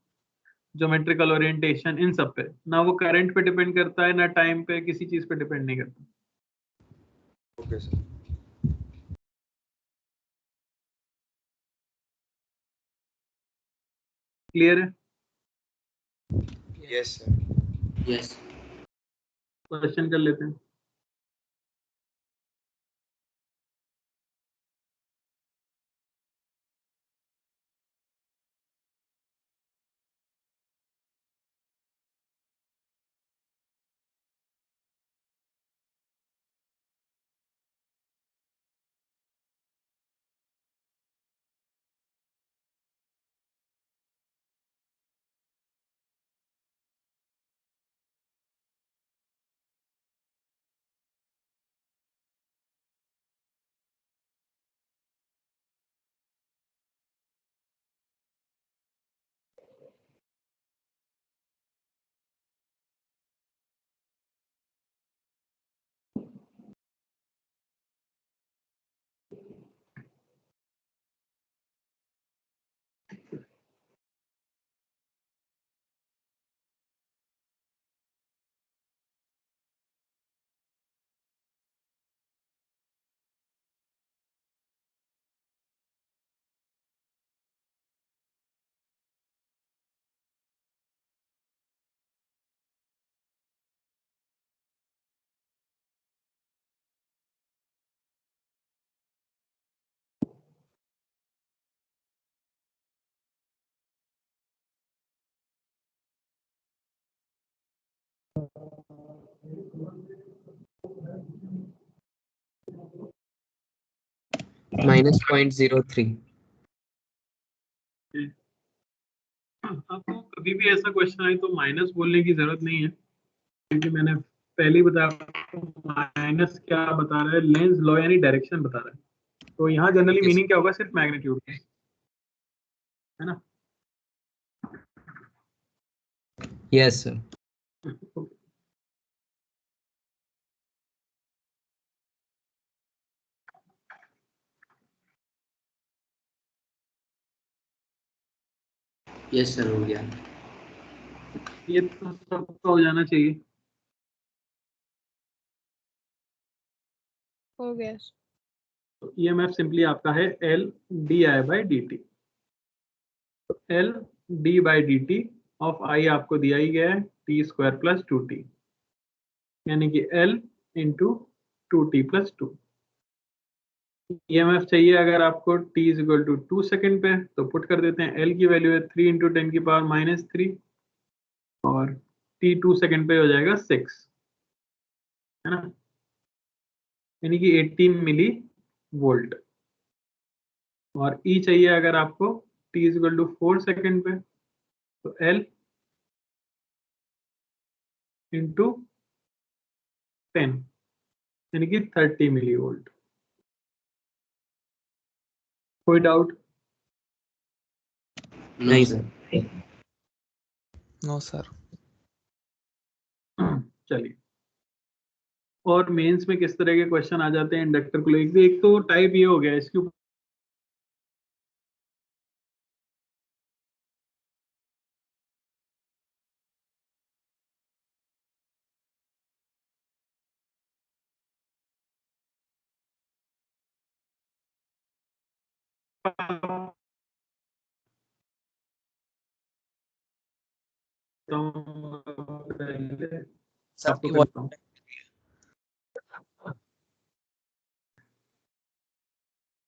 ज्योमेट्रिकल ओरिएंटेशन, इन सब पे। ना वो करंट पे डिपेंड करता है, ना टाइम पे, किसी चीज पे डिपेंड नहीं करता। Okay sir. क्लियर है? Yes, sir. यस क्वेश्चन कर लेते हैं। -0.03 आपको कभी भी ऐसा क्वेश्चन आए तो माइनस बोलने की जरूरत नहीं है, क्योंकि मैंने पहले ही बताया माइनस क्या बता रहा है, लेंस लॉ यानी डायरेक्शन बता रहा है। तो यहाँ जनरली मीनिंग क्या होगा, सिर्फ मैग्नीट्यूड, है ना। यस सर यस सर हो गया ये तो सबका हो जाना चाहिए। हो गया। तो ईएमएफ सिंपली आपका है L D I by D T. L D by D T of I आपको दिया ही गया है टी स्क्वायर प्लस 2t, यानी कि L into 2t plus 2। EMF चाहिए अगर आपको t is equal to 2 second पे, तो पुट कर देते हैं। एल की वैल्यू है 3 इंटू 10 की पावर -3 और t 2 सेकेंड पे हो जाएगा 6, है ना, यानी कि 18 मिली वोल्ट। और E चाहिए अगर आपको t is equal to 4 second पे, तो L इंटू 10 यानी कि 30 मिली वोल्ट। कोई डाउट? नहीं सर नो सर। चलिए, और मेंस में किस तरह के क्वेश्चन आ जाते हैं इंडक्टर को लेकर। एक तो टाइप ये हो गया, इसके ऊपर आपको करता हूँ।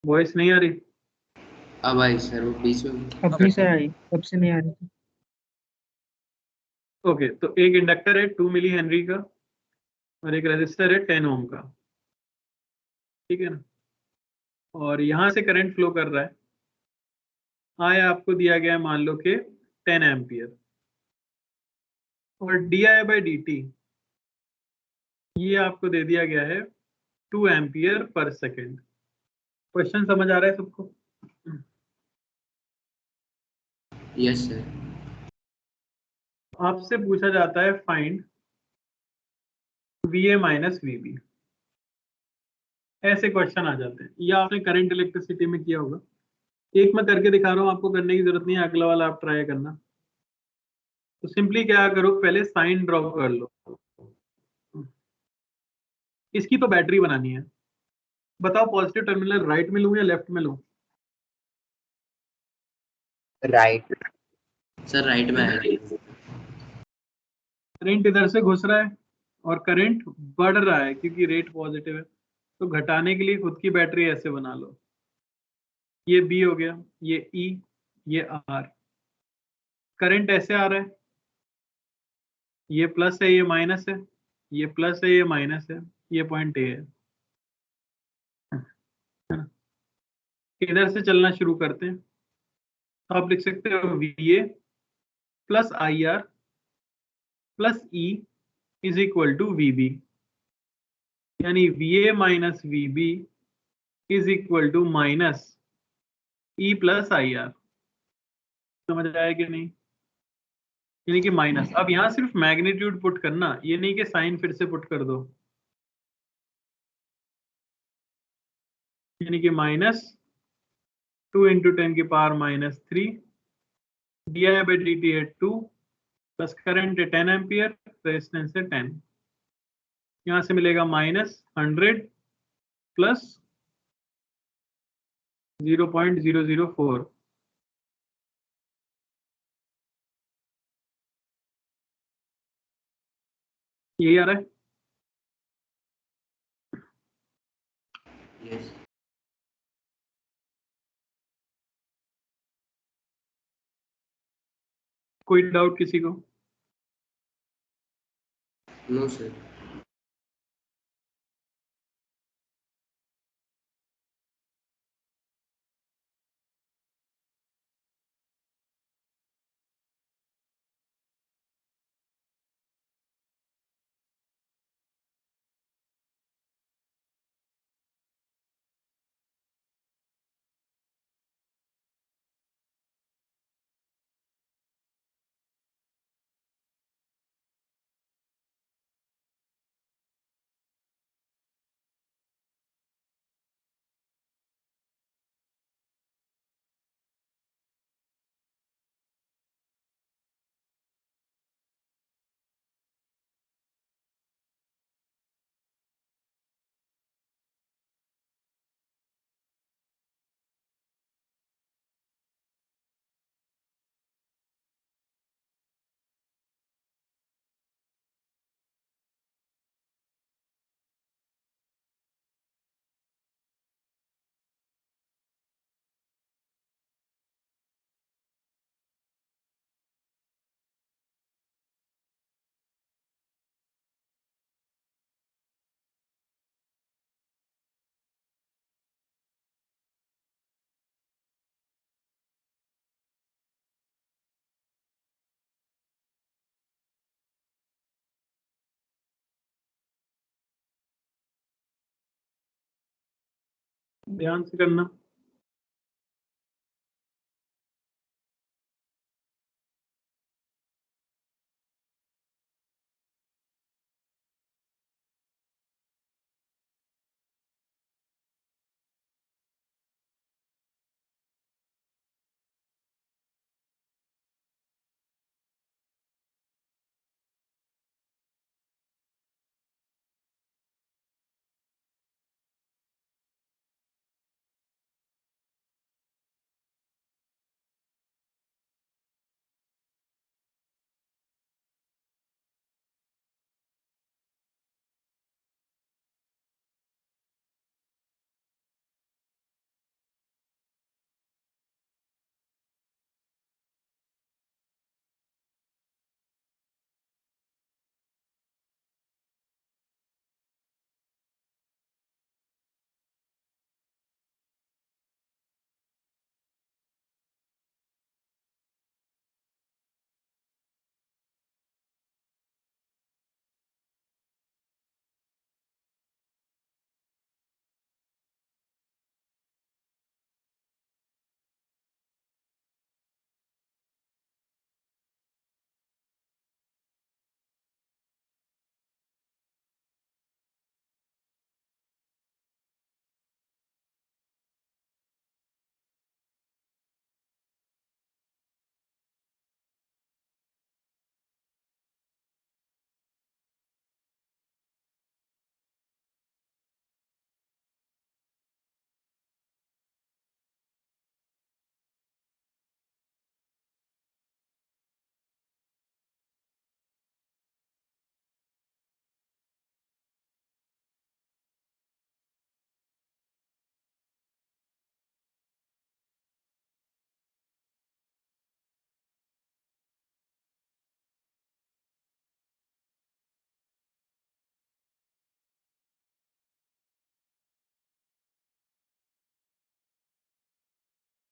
वॉइस नहीं आ रही? अब आई सर वो बीच में अपनी से आई, तब से नहीं आ रही थी। ओके, तो एक इंडक्टर है 2 मिली हेनरी का और एक रेजिस्टर है 10 ओम का, ठीक है ना। और यहां से करंट फ्लो कर रहा है। आया आपको दिया गया है मान लो कि 10 एम्पियर, और D I by D T ये आपको दे दिया गया है 2 एम्पियर पर सेकेंड। क्वेश्चन समझ आ रहा है सबको? यस सर आपसे पूछा जाता है फाइंड VA माइनस VB, ऐसे क्वेश्चन आ जाते हैं। या आपने करंट इलेक्ट्रिसिटी में किया होगा। एक मैं करके दिखा रहा हूं, आपको करने की जरूरत नहीं है, अगला वाला आप ट्राई करना। तो सिंपली क्या करो, पहले साइन ड्रॉ कर लो। इसकी तो बैटरी बनानी है। बताओ पॉजिटिव टर्मिनल राइट में लूं या लेफ्ट में लूं? राइट। सर राइट में आएगी करंट इधर से घुस रहा है और करंट बढ़ रहा है क्योंकि रेट पॉजिटिव है, तो घटाने के लिए खुद की बैटरी ऐसे बना लो, ये बी हो गया, ये ई, ये आर। करंट ऐसे आ रहा है, ये प्लस है ये माइनस है, ये प्लस है ये माइनस है, ये पॉइंट ए है ना? इधर से चलना शुरू करते हैं, तो आप लिख सकते हो V A plus I R plus E is equal to V B, यानी V A minus V B is equal to minus E plus I R. समझ आया कि नहीं? यानी कि माइनस, अब यहां सिर्फ मैग्नीट्यूड पुट करना, ये नहीं कि साइन फिर से पुट कर दो, यानी कि minus 2 into 10⁻³ D I by D T है 2 प्लस करंट है 10 एम्पियर, रेजिस्टेंस है 10, यहां से मिलेगा -100 प्लस 0.004, यही आ रहा है। Yes. कोई डाउट किसी को? No, sir. ध्यान से करना।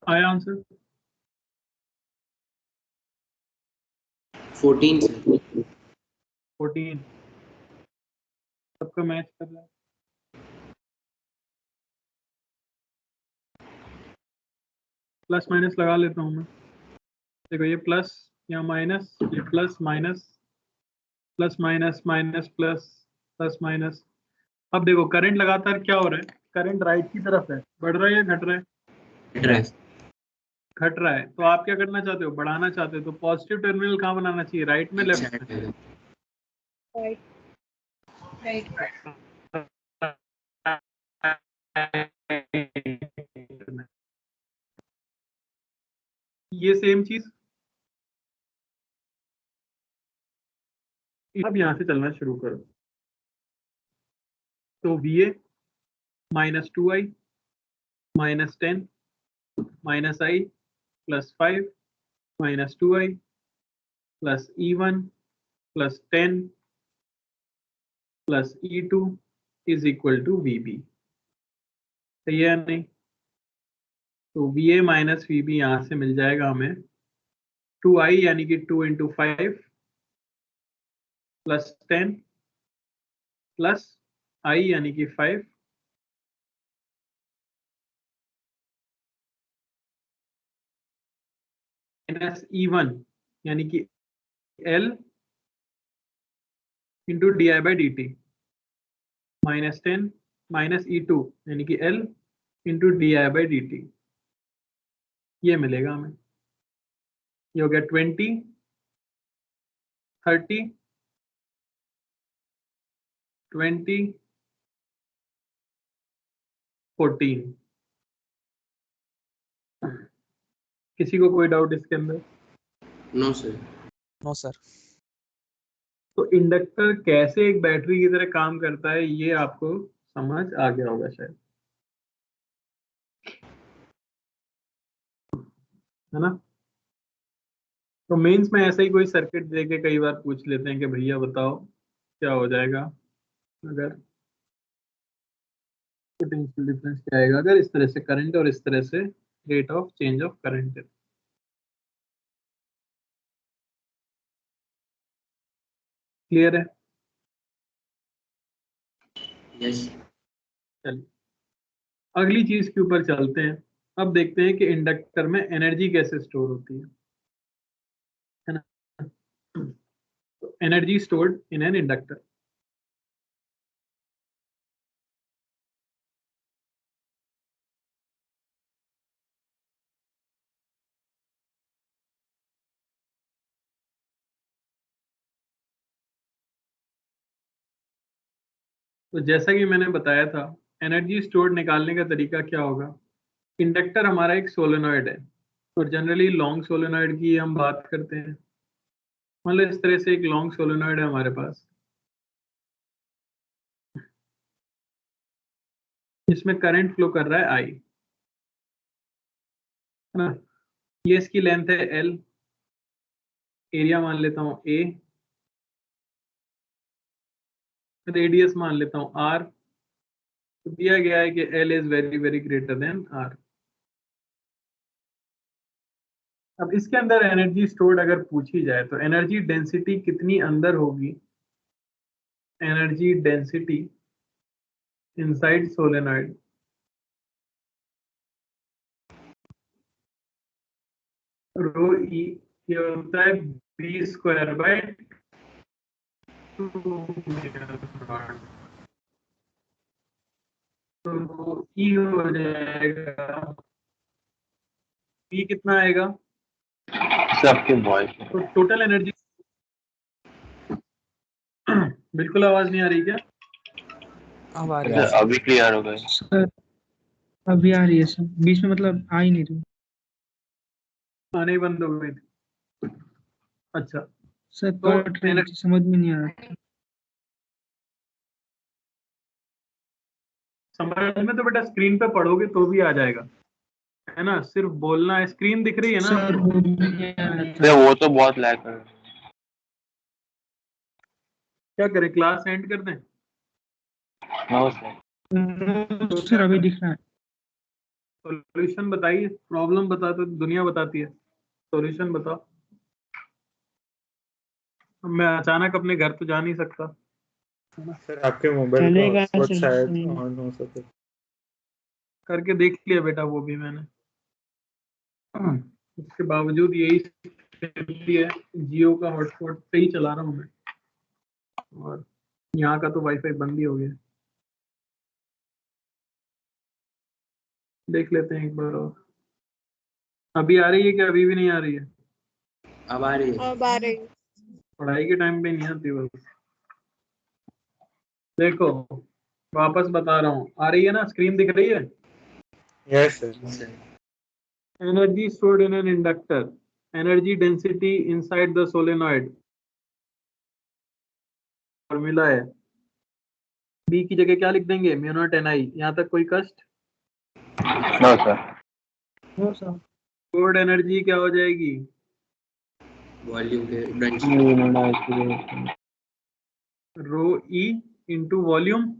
आया आंसर? 14 सर। 14 सबका मैच कर रहा है। प्लस माइनस लगा लेता हूँ मैं। देखो ये प्लस या माइनस, ये plus minus, plus minus minus plus, plus minus. अब देखो करंट लगातार क्या हो रहा है, करंट राइट की तरफ है, बढ़ रहा है या घट रहा है? एड्रेस घट रहा है। तो आप क्या करना चाहते हो, बढ़ाना चाहते हो, तो पॉजिटिव टर्मिनल कहाँ बनाना चाहिए, राइट में लेफ्ट में? राइट। ये सेम चीज अब यहां से चलना शुरू करो। तो VA -2I -10 -I +5 -2I +E1 +10 +E2 is equal to VB। सही है या नहीं? तो VA माइनस VB यहां से मिल जाएगा हमें 2I यानी कि 2 × 5 +10 प्लस I यानी कि 5 माइनस E1 यानी कि L into DI/dt -10 minus E2 यानी कि L इंटू DI/dt। ये मिलेगा हमें। ये हो गया 20 30 20 14। किसी को कोई डाउट इसके अंदर? No sir. No sir. तो इंडक्टर कैसे एक बैटरी की तरह काम करता है ये आपको समझ आ गया होगा शायद, है ना? तो मेंस में ऐसा ही कोई सर्किट देके कई बार पूछ लेते हैं कि भैया बताओ क्या हो जाएगा अगर पोटेंशियल डिफरेंस क्या आएगा अगर इस तरह से करंट और इस तरह से rate of change of current है। क्लियर है? यस। चलिए अगली चीज के ऊपर चलते हैं। अब देखते हैं कि इंडक्टर में एनर्जी कैसे स्टोर होती है ना? तो energy stored in an inductor. तो जैसा कि मैंने बताया था एनर्जी स्टोर्ड निकालने का तरीका क्या होगा। इंडक्टर हमारा एक सोलेनॉइड है, तो जनरली लॉन्ग सोलेनॉइड की हम बात करते हैं। मतलब इस तरह से एक लॉन्ग सोलेनॉइड है हमारे पास जिसमें करंट फ्लो कर रहा है I, है ना? ये इसकी लेंथ है L, एरिया मान लेता हूँ A, रेडियस मान लेता हूँ R। तो दिया गया है कि L is very very greater than R। अब इसके अंदर एनर्जी स्टोर्ड अगर पूछी जाए तो एनर्जी डेंसिटी कितनी अंदर होगी, एनर्जी डेंसिटी इनसाइड सोलेनॉइड रो ई ये होता है B²/2 तो रो ई हो जाएगा B कितना आएगा, सबके वॉइस तो टोटल एनर्जी बिल्कुल आवाज नहीं आ रही क्या? अब आ रही है। अभी क्लियर हो गए। सर अभी आ रही है सर, बीच में मतलब आ ही नहीं रही। आने ही बंद हो गई थी। अच्छा सर तो कट रही थी, समझ में नहीं आ रहा था। समझ में तो बेटा स्क्रीन पे पढ़ोगे तो भी आ जाएगा, है ना? सिर्फ बोलना है। स्क्रीन दिख रही है ना सर आपको? वो भी नहीं आ रहा था। वो तो बहुत लैग कर रहा है। क्या करें, क्लास एंड कर दें? No sir. सर अभी दिख रहा है। सॉल्यूशन बताइए, प्रॉब्लम बता तो दुनिया बताती है, सॉल्यूशन बताओ। अब मैं अचानक अपने घर तो जा नहीं सकता। सर आपके मोबाइल का चलेगा हॉटस्पॉट शायद सॉल्यूशन। ऑन हो सके। करके देख लिया बेटा वो भी मैंने, उसके बावजूद यही स्थिति है। जियो का हॉटस्पॉट से ही चला रहा हूँ मैं, और यहाँ का तो वाईफाई बंद ही हो गया। देख लेते हैं एक बार और। अभी आ रही है कि अभी भी नहीं आ रही है? अब आ रही है। अब आ रही। पढ़ाई के टाइम पे नहीं आती बस। देखो वापस बता रहा हूँ, आ रही है ना, स्क्रीन दिख रही है? Yes sir. Energy stored in an inductor. Energy density inside the solenoid. Formula है। B की जगह क्या लिख देंगे? Mu naught N I. यहाँ तक कोई कष्ट? No sir. No sir. Stored energy क्या हो जाएगी? वॉल्यूम के density. Rho E into volume,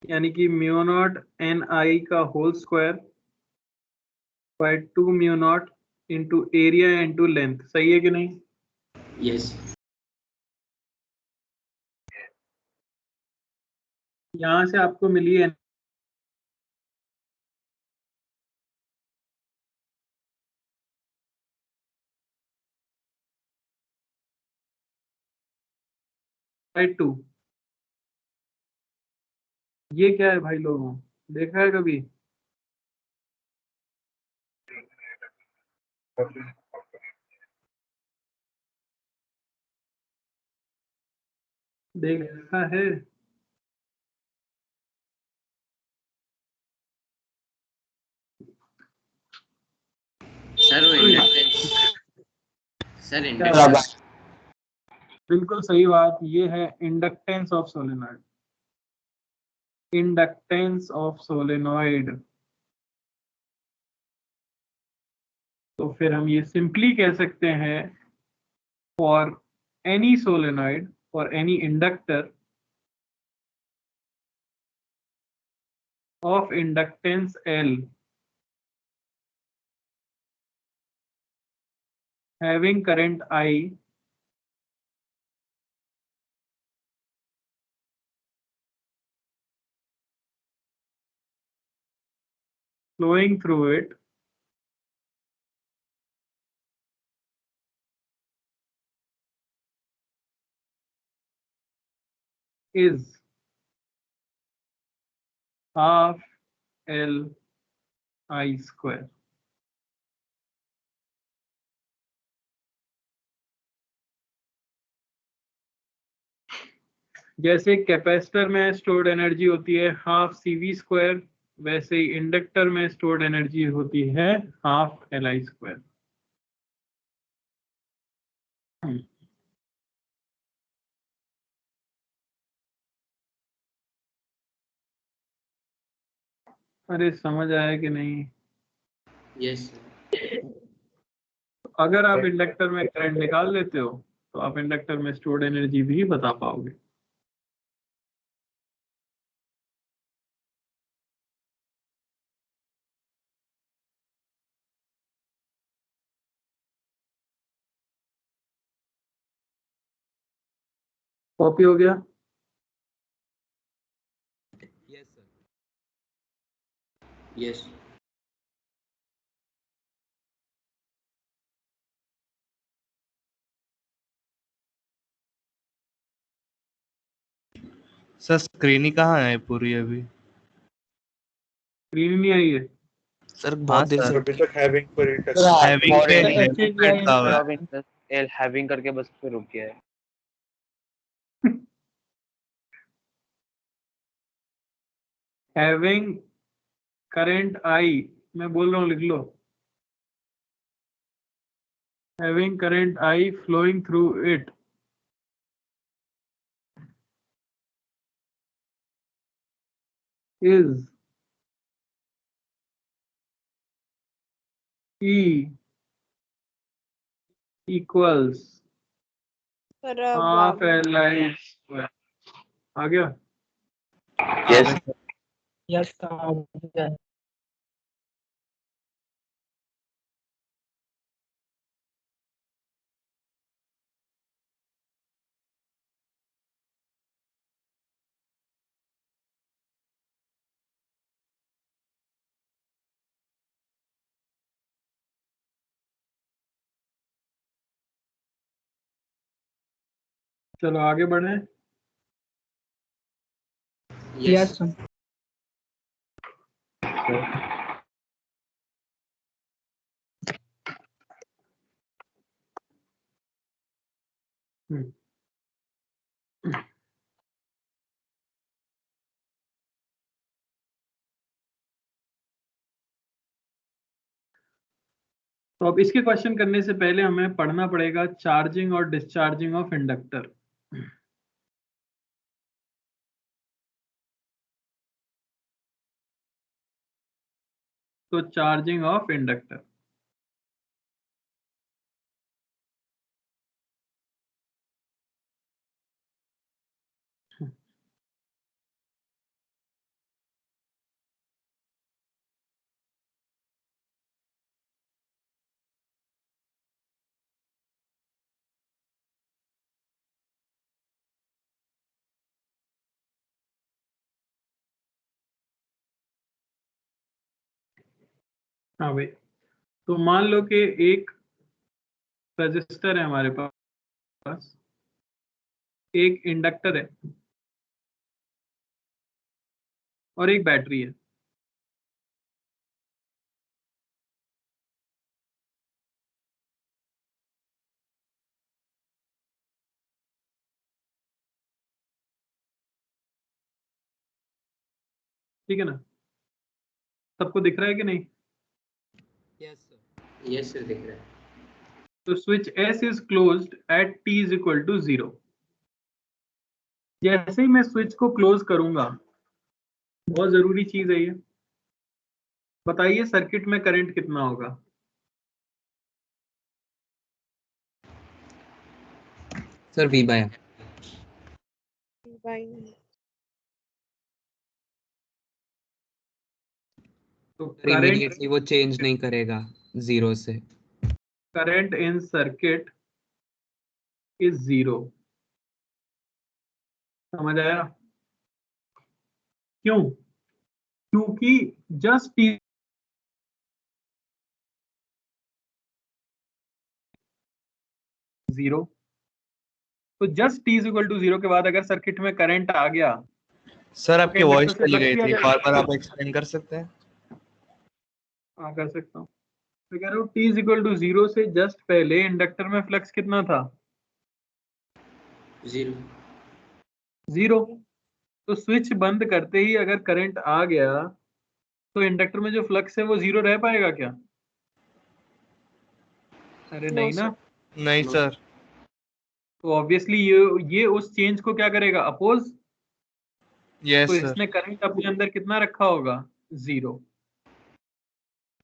यानी कि म्यू नॉट एन आई का whole square by 2 mu naught into area into length. सही है कि नहीं? यस। यहाँ से आपको मिली है बाय 2। ये क्या है भाई, लोगों देखा है कभी? देखा है? सर वो इंडक्टेंस। सर क्या इंडक्टेंस। बात? बिल्कुल सही बात, ये है inductance of solenoid. Inductance of solenoid. तो फिर हम ये सिंपली कह सकते हैं, for any solenoid, for any inductor of inductance L having current I flowing through it is half L I square. जैसे कैपेसिटर में स्टोर्ड एनर्जी होती है हाफ CV स्क्वायर, वैसे ही इंडक्टर में स्टोर्ड एनर्जी होती है हाफ LI स्क्वायर। अरे समझ आया कि नहीं? यस। अगर आप इंडक्टर में करंट निकाल लेते हो तो आप इंडक्टर में स्टोर्ड एनर्जी भी बता पाओगे। कॉपी हो गया? Yes sir. Yes. Sir screen ही कहाँ है पूरी अभी? स्क्रीन नहीं आई है? सर हाँ बहुत देर सर, से अभी तक हैविंग पर ही टच हैविंग पे सर नहीं है, ऐसे लिखा हुआ है। of interest L having करके बस पे रुक गया है। हैविंग करंट आई, मैं बोल रहा हूँ लिख लो। Having current I flowing through it is E equals half LI square। आ गया? यस यस चलो आगे बढ़े। Yes hmm. तो अब इसके क्वेश्चन करने से पहले हमें पढ़ना पड़ेगा चार्जिंग और डिस्चार्जिंग ऑफ इंडक्टर। तो चार्जिंग ऑफ इंडक्टर, हाँ भाई। तो मान लो कि एक रजिस्टर है हमारे पास, एक इंडक्टर है और एक बैटरी है। ठीक है ना, सबको दिख रहा है कि नहीं? यस सर, दिख रहा है। तो switch S is closed at t is equal to 0। जैसे ही मैं स्विच को क्लोज करूंगा, बहुत जरूरी चीज है ये, बताइए सर्किट में करंट कितना होगा? Sir V by R। तो सर इमीडिएटली वो चेंज नहीं करेगा 0 से। Current in circuit is 0। समझ आया? क्यों? क्योंकि जस्ट t 0, तो just t is equal to 0 के बाद अगर सर्किट में करंट आ गया, सर आपकी इंडक्टर वॉइस से चली फ्लक्स गई भी आ थी, जाएगा। बार बार आप एक्सप्लेन कर सकते हैं? हाँ कर सकता हूँ। तो कह रहा हूँ t इज इक्वल टू 0 से जस्ट पहले इंडक्टर में फ्लक्स कितना था? 0। तो स्विच बंद करते ही अगर करंट आ गया तो इंडक्टर में जो फ्लक्स है वो 0 रह पाएगा क्या? अरे नहीं ना। नहीं सर। तो ऑब्वियसली ये उस चेंज को क्या करेगा? अपोज। यस तो सर। इसने करंट अपने अंदर कितना रखा होगा? 0।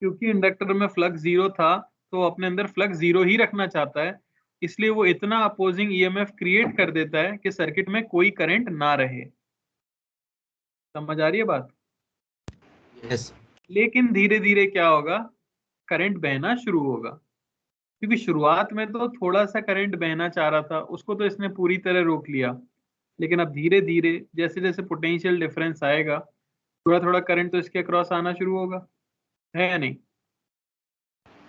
क्योंकि इंडक्टर में फ्लक्स 0 था तो अपने अंदर फ्लक्स 0 ही रखना चाहता है, इसलिए वो इतना अपोजिंग ईएमएफ क्रिएट कर देता है कि सर्किट में कोई करंट ना रहे। समझ आ रही है बात? यस। लेकिन धीरे धीरे क्या होगा? करंट बहना शुरू होगा, क्योंकि शुरुआत में तो थोड़ा सा करंट बहना चाह रहा था, उसको तो इसने पूरी तरह रोक लिया। लेकिन अब धीरे धीरे जैसे जैसे पोटेंशियल डिफरेंस आएगा, थोड़ा थोड़ा करंट तो इसके अक्रॉस आना शुरू होगा, है या नहीं?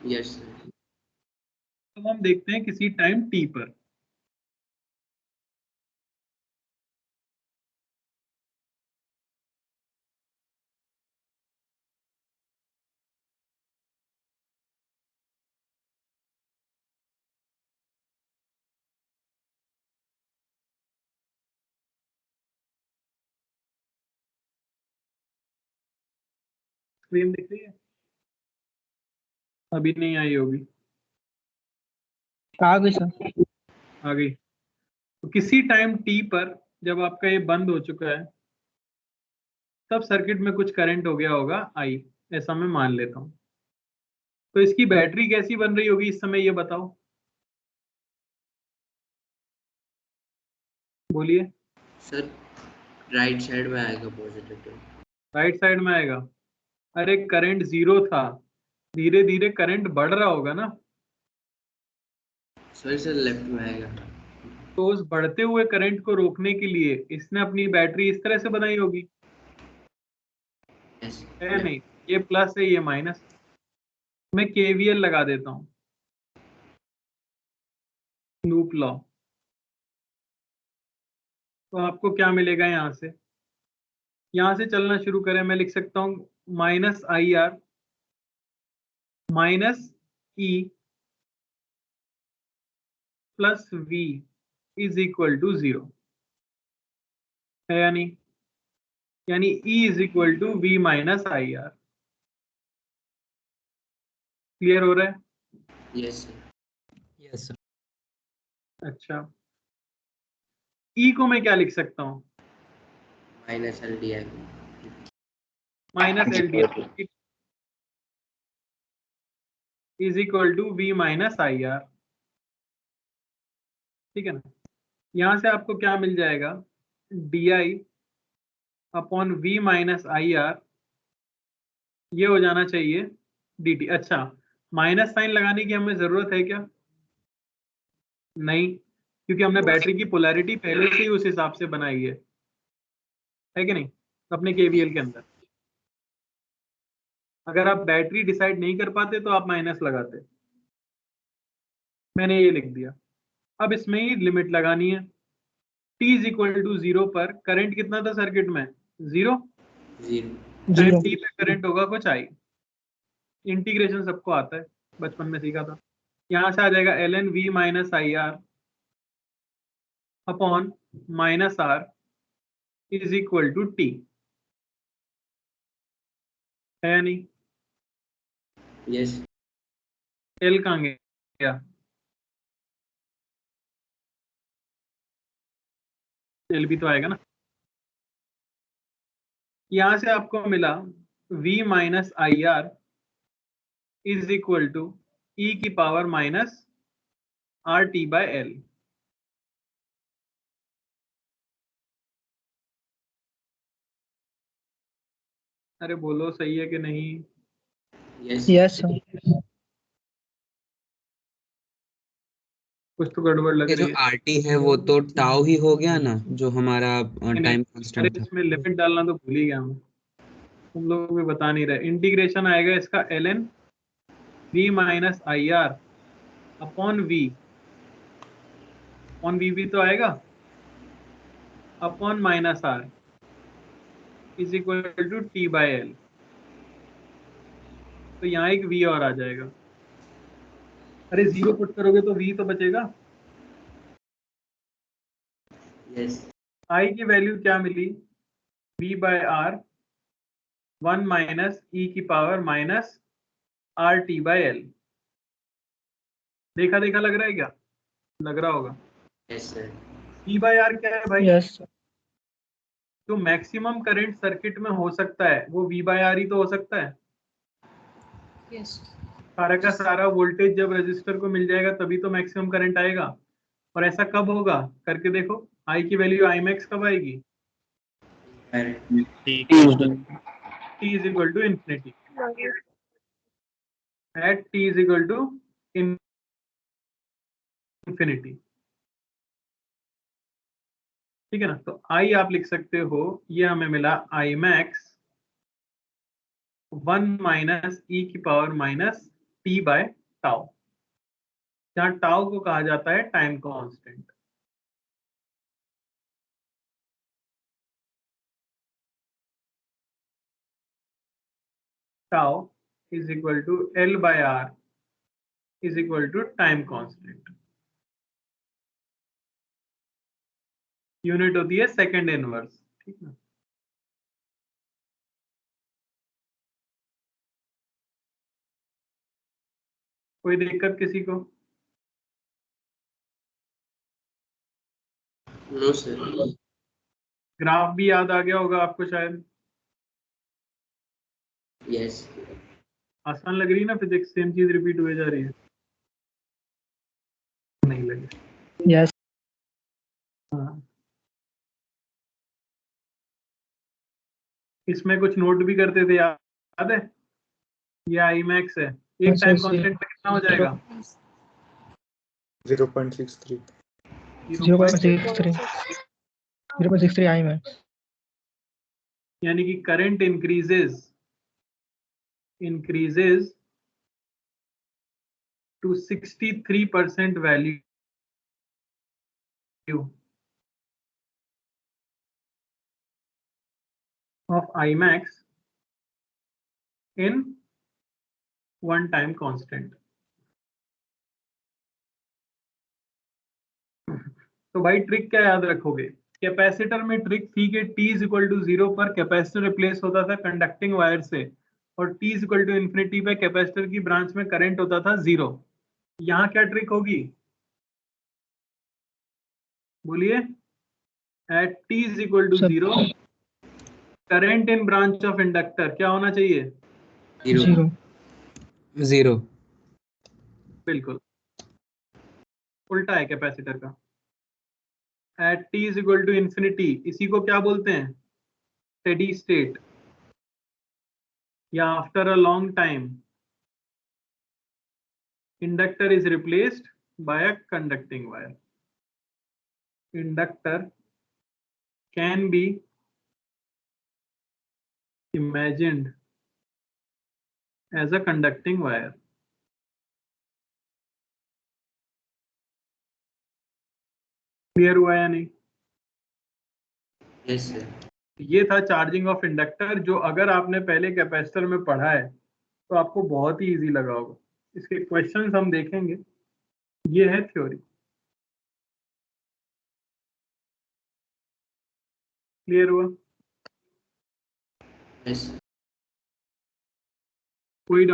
यस। तो हम देखते हैं किसी टाइम t पर। स्क्रीन दिख रही है? अभी नहीं आई होगी। आ गई सर। आ गई। तो किसी टाइम t पर जब आपका ये बंद हो चुका है, तब सर्किट में कुछ करंट हो गया होगा I, ऐसा मैं मान लेता हूं। तो इसकी बैटरी कैसी बन रही होगी इस समय, ये बताओ, बोलिए। सर राइट साइड में आएगा पॉजिटिव। राइट साइड में आएगा। अरे करंट 0 था, धीरे धीरे करंट बढ़ रहा होगा ना, सॉरी सर लेफ्ट में आएगा। तो उस बढ़ते हुए करंट को रोकने के लिए इसने अपनी बैटरी इस तरह से बनाई होगी, यस है नहीं? ये प्लस है, ये माइनस। मैं केवीएल लगा देता हूं, लूप लॉ। तो आपको क्या मिलेगा यहां से? यहां से चलना शुरू करें, मैं लिख सकता हूं minus I R minus E plus V is equal to 0, है या नहीं? यानी E is equal to V minus I R. Clear हो रहा है? Yes sir. Yes sir. अच्छा, E को मैं क्या लिख सकता हूं? Minus L D I. Minus L D is equal to V minus I R. ठीक है ना? यहां से आपको क्या मिल जाएगा? D I upon we minus I are, ये हो जाना चाहिए डी टी। अच्छा, माइनस साइन लगाने की हमें जरूरत है क्या? नहीं, क्योंकि हमने बैटरी की पोलैरिटी पहले से ही उस हिसाब से बनाई है कि नहीं, अपने केवीएल के अंदर। अगर आप बैटरी डिसाइड नहीं कर पाते तो आप माइनस लगाते। मैंने ये लिख दिया। अब इसमें ही लिमिट लगानी है। t इज इक्वल टू 0 पर करंट कितना था सर्किट में? 0। टाइम t पे करंट होगा कुछ आई। इंटीग्रेशन सबको आता है, बचपन में सीखा था। यहां से आ जाएगा ln v minus I R upon minus R is equal to T, है या नहीं? यस एल कहाँ गया? एल भी तो आएगा ना। यहां से आपको मिला v minus I R is equal to E की power minus R T by L. अरे बोलो सही है कि नहीं? Yes yes sir. कुछ तो गड़बड़ लग ये रही जो है। आरटी है वो तो टाउ ही हो गया ना, जो हमारा नहीं, टाइम अरे कांस्टेंट था। इसमें लिमिट डालना तो भूल ही गया मैं, तुम लोग भी बता नहीं रहे। इंटीग्रेशन आएगा इसका ln v minus I R upon V भी तो आएगा upon minus R is equal to T by L. तो यहाँ एक v और आ जाएगा। अरे 0 पुट करोगे तो v तो बचेगा। यस i की वैल्यू क्या मिली? v by R 1 minus e की power minus R T by L. देखा देखा लग रहा है क्या? लग रहा होगा। Yes sir. v by R क्या है भाई? Yes sir. जो मैक्सिमम करंट सर्किट में हो सकता है वो v बाय आर ही तो हो सकता है। यस सारा का सारा वोल्टेज जब रेजिस्टर को मिल जाएगा तभी तो मैक्सिमम करंट आएगा। और ऐसा कब होगा करके देखो, आई की वैल्यू आई मैक्स कब आएगी? t is equal to infinity, at t is equal to infinity. ठीक है ना? तो आई आप लिख सकते हो, ये हमें मिला आई मैक्स 1 माइनस ई की power minus T by tau, जहां टाउ को कहा जाता है time constant. Tau is equal to L by R is equal to time constant. Unit होती है सेकंड इनवर्स। ठीक है? कोई दिक्कत किसी को? No sir. ग्राफ भी याद आ गया होगा आपको शायद। यस आसान लग रही है ना फिजिक्स? सेम चीज रिपीट हुए जा रही है? नहीं लगे? यस। हाँ, इसमें कुछ नोट भी करते थे, याद है? ये आई मैक्स है, एक अच्छा, टाइम अच्छा। कांस्टेंट पे कितना हो जाएगा? 0.63 0.63 0.63 आई मैक्स। यानी कि current increases to 63% value of Imax in one time constant. तो भाई ट्रिक क्या याद रखोगे? कैपेसिटर में ट्रिक थी कि t इज इक्वल टू 0 पर कैपेसिटर रिप्लेस होता था कंडक्टिंग वायर से, और t is equal to infinity पे कैपेसिटर की ब्रांच में करंट होता था 0। यहाँ क्या ट्रिक होगी? बोलिए। At t is equal to 0 current in branch of inductor क्या होना चाहिए? 0। बिल्कुल उल्टा है कैपेसिटर का। At t is equal to infinity, इसी को क्या बोलते हैं? स्टेडी स्टेट, या after a long time inductor is replaced by a conducting wire. Inductor can B imagined as a conducting wire. Clear हुआ या नहीं? Yes, sir. ये था चार्जिंग ऑफ इंडक्टर, जो अगर आपने पहले कैपेसिटर में पढ़ा है तो आपको बहुत ही इजी लगा होगा। इसके क्वेश्चंस हम देखेंगे। ये है थ्योरी। क्लियर हुआ? Yes, sir. कोई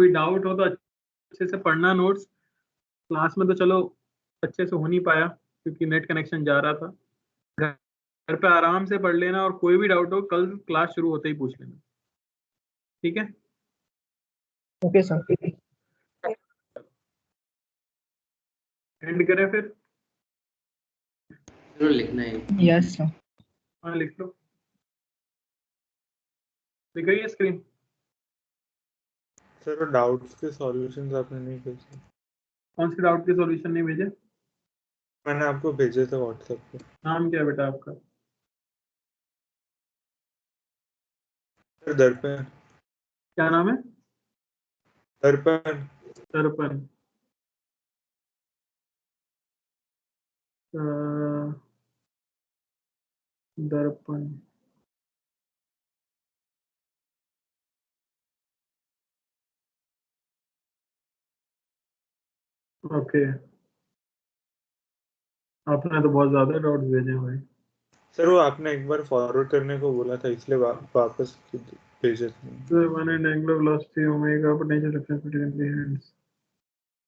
डाउट हो तो अच्छे से पढ़ना नोट्स। क्लास में तो चलो अच्छे से हो नहीं पाया क्योंकि नेट कनेक्शन जा रहा था। घर पे आराम से पढ़ लेना, और कोई भी डाउट हो कल क्लास शुरू होते ही पूछ लेना, ठीक है? Okay sir. एंड करें फिर? जरूर लिखना है। Yes sir. हाँ लिख लो। दिख गई है स्क्रीन? सर डाउट्स के सॉल्यूशंस आपने नहीं भेजे। कौन सी डाउट के सॉल्यूशन नहीं भेजे? मैंने आपको भेजे थे व्हाट्सएप पे। नाम क्या है बेटा आपका? सर दर्पण। क्या नाम है? दर्पण। दर्पण। दर्पण। ओके, आपने तो बहुत ज्यादा डाउट्स भेजे हैं भाई। सर वो आपने एक बार फॉरवर्ड करने को बोला था, इसलिए वापस भेजे थे। One and angular velocity omega potential difference between the hands.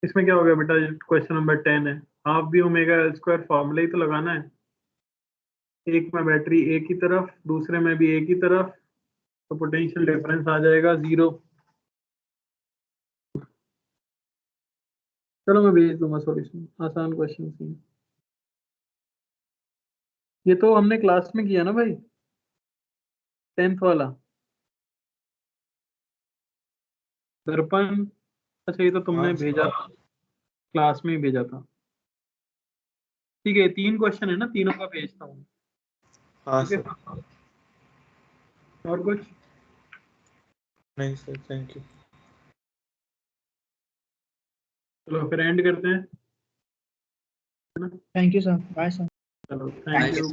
इसमें क्या हो गया बेटा? क्वेश्चन नंबर 10 है। Half B omega L square formula ही तो लगाना है। एक में बैटरी एक ही तरफ, दूसरे में भी एक ही तरफ, तो पोटेंशियल डिफरेंस आ जाएगा 0। चलो मैं भेज दूंगा सॉल्यूशन, आसान क्वेश्चन है। ये तो हमने क्लास में किया ना भाई, 10th वाला दर्पण। अच्छा ये तो तुमने हाँ, भेजा था, क्लास में ही भेजा था। ठीक है, 3 क्वेश्चन है ना, तीनों का भेजता हूँ। हाँ ठीक है, सर। और कुछ? नहीं सर, थैंक यू। चलो फिर एंड करते हैं, है ना? Thank you sir. Bye sir. चलो थैंक यू।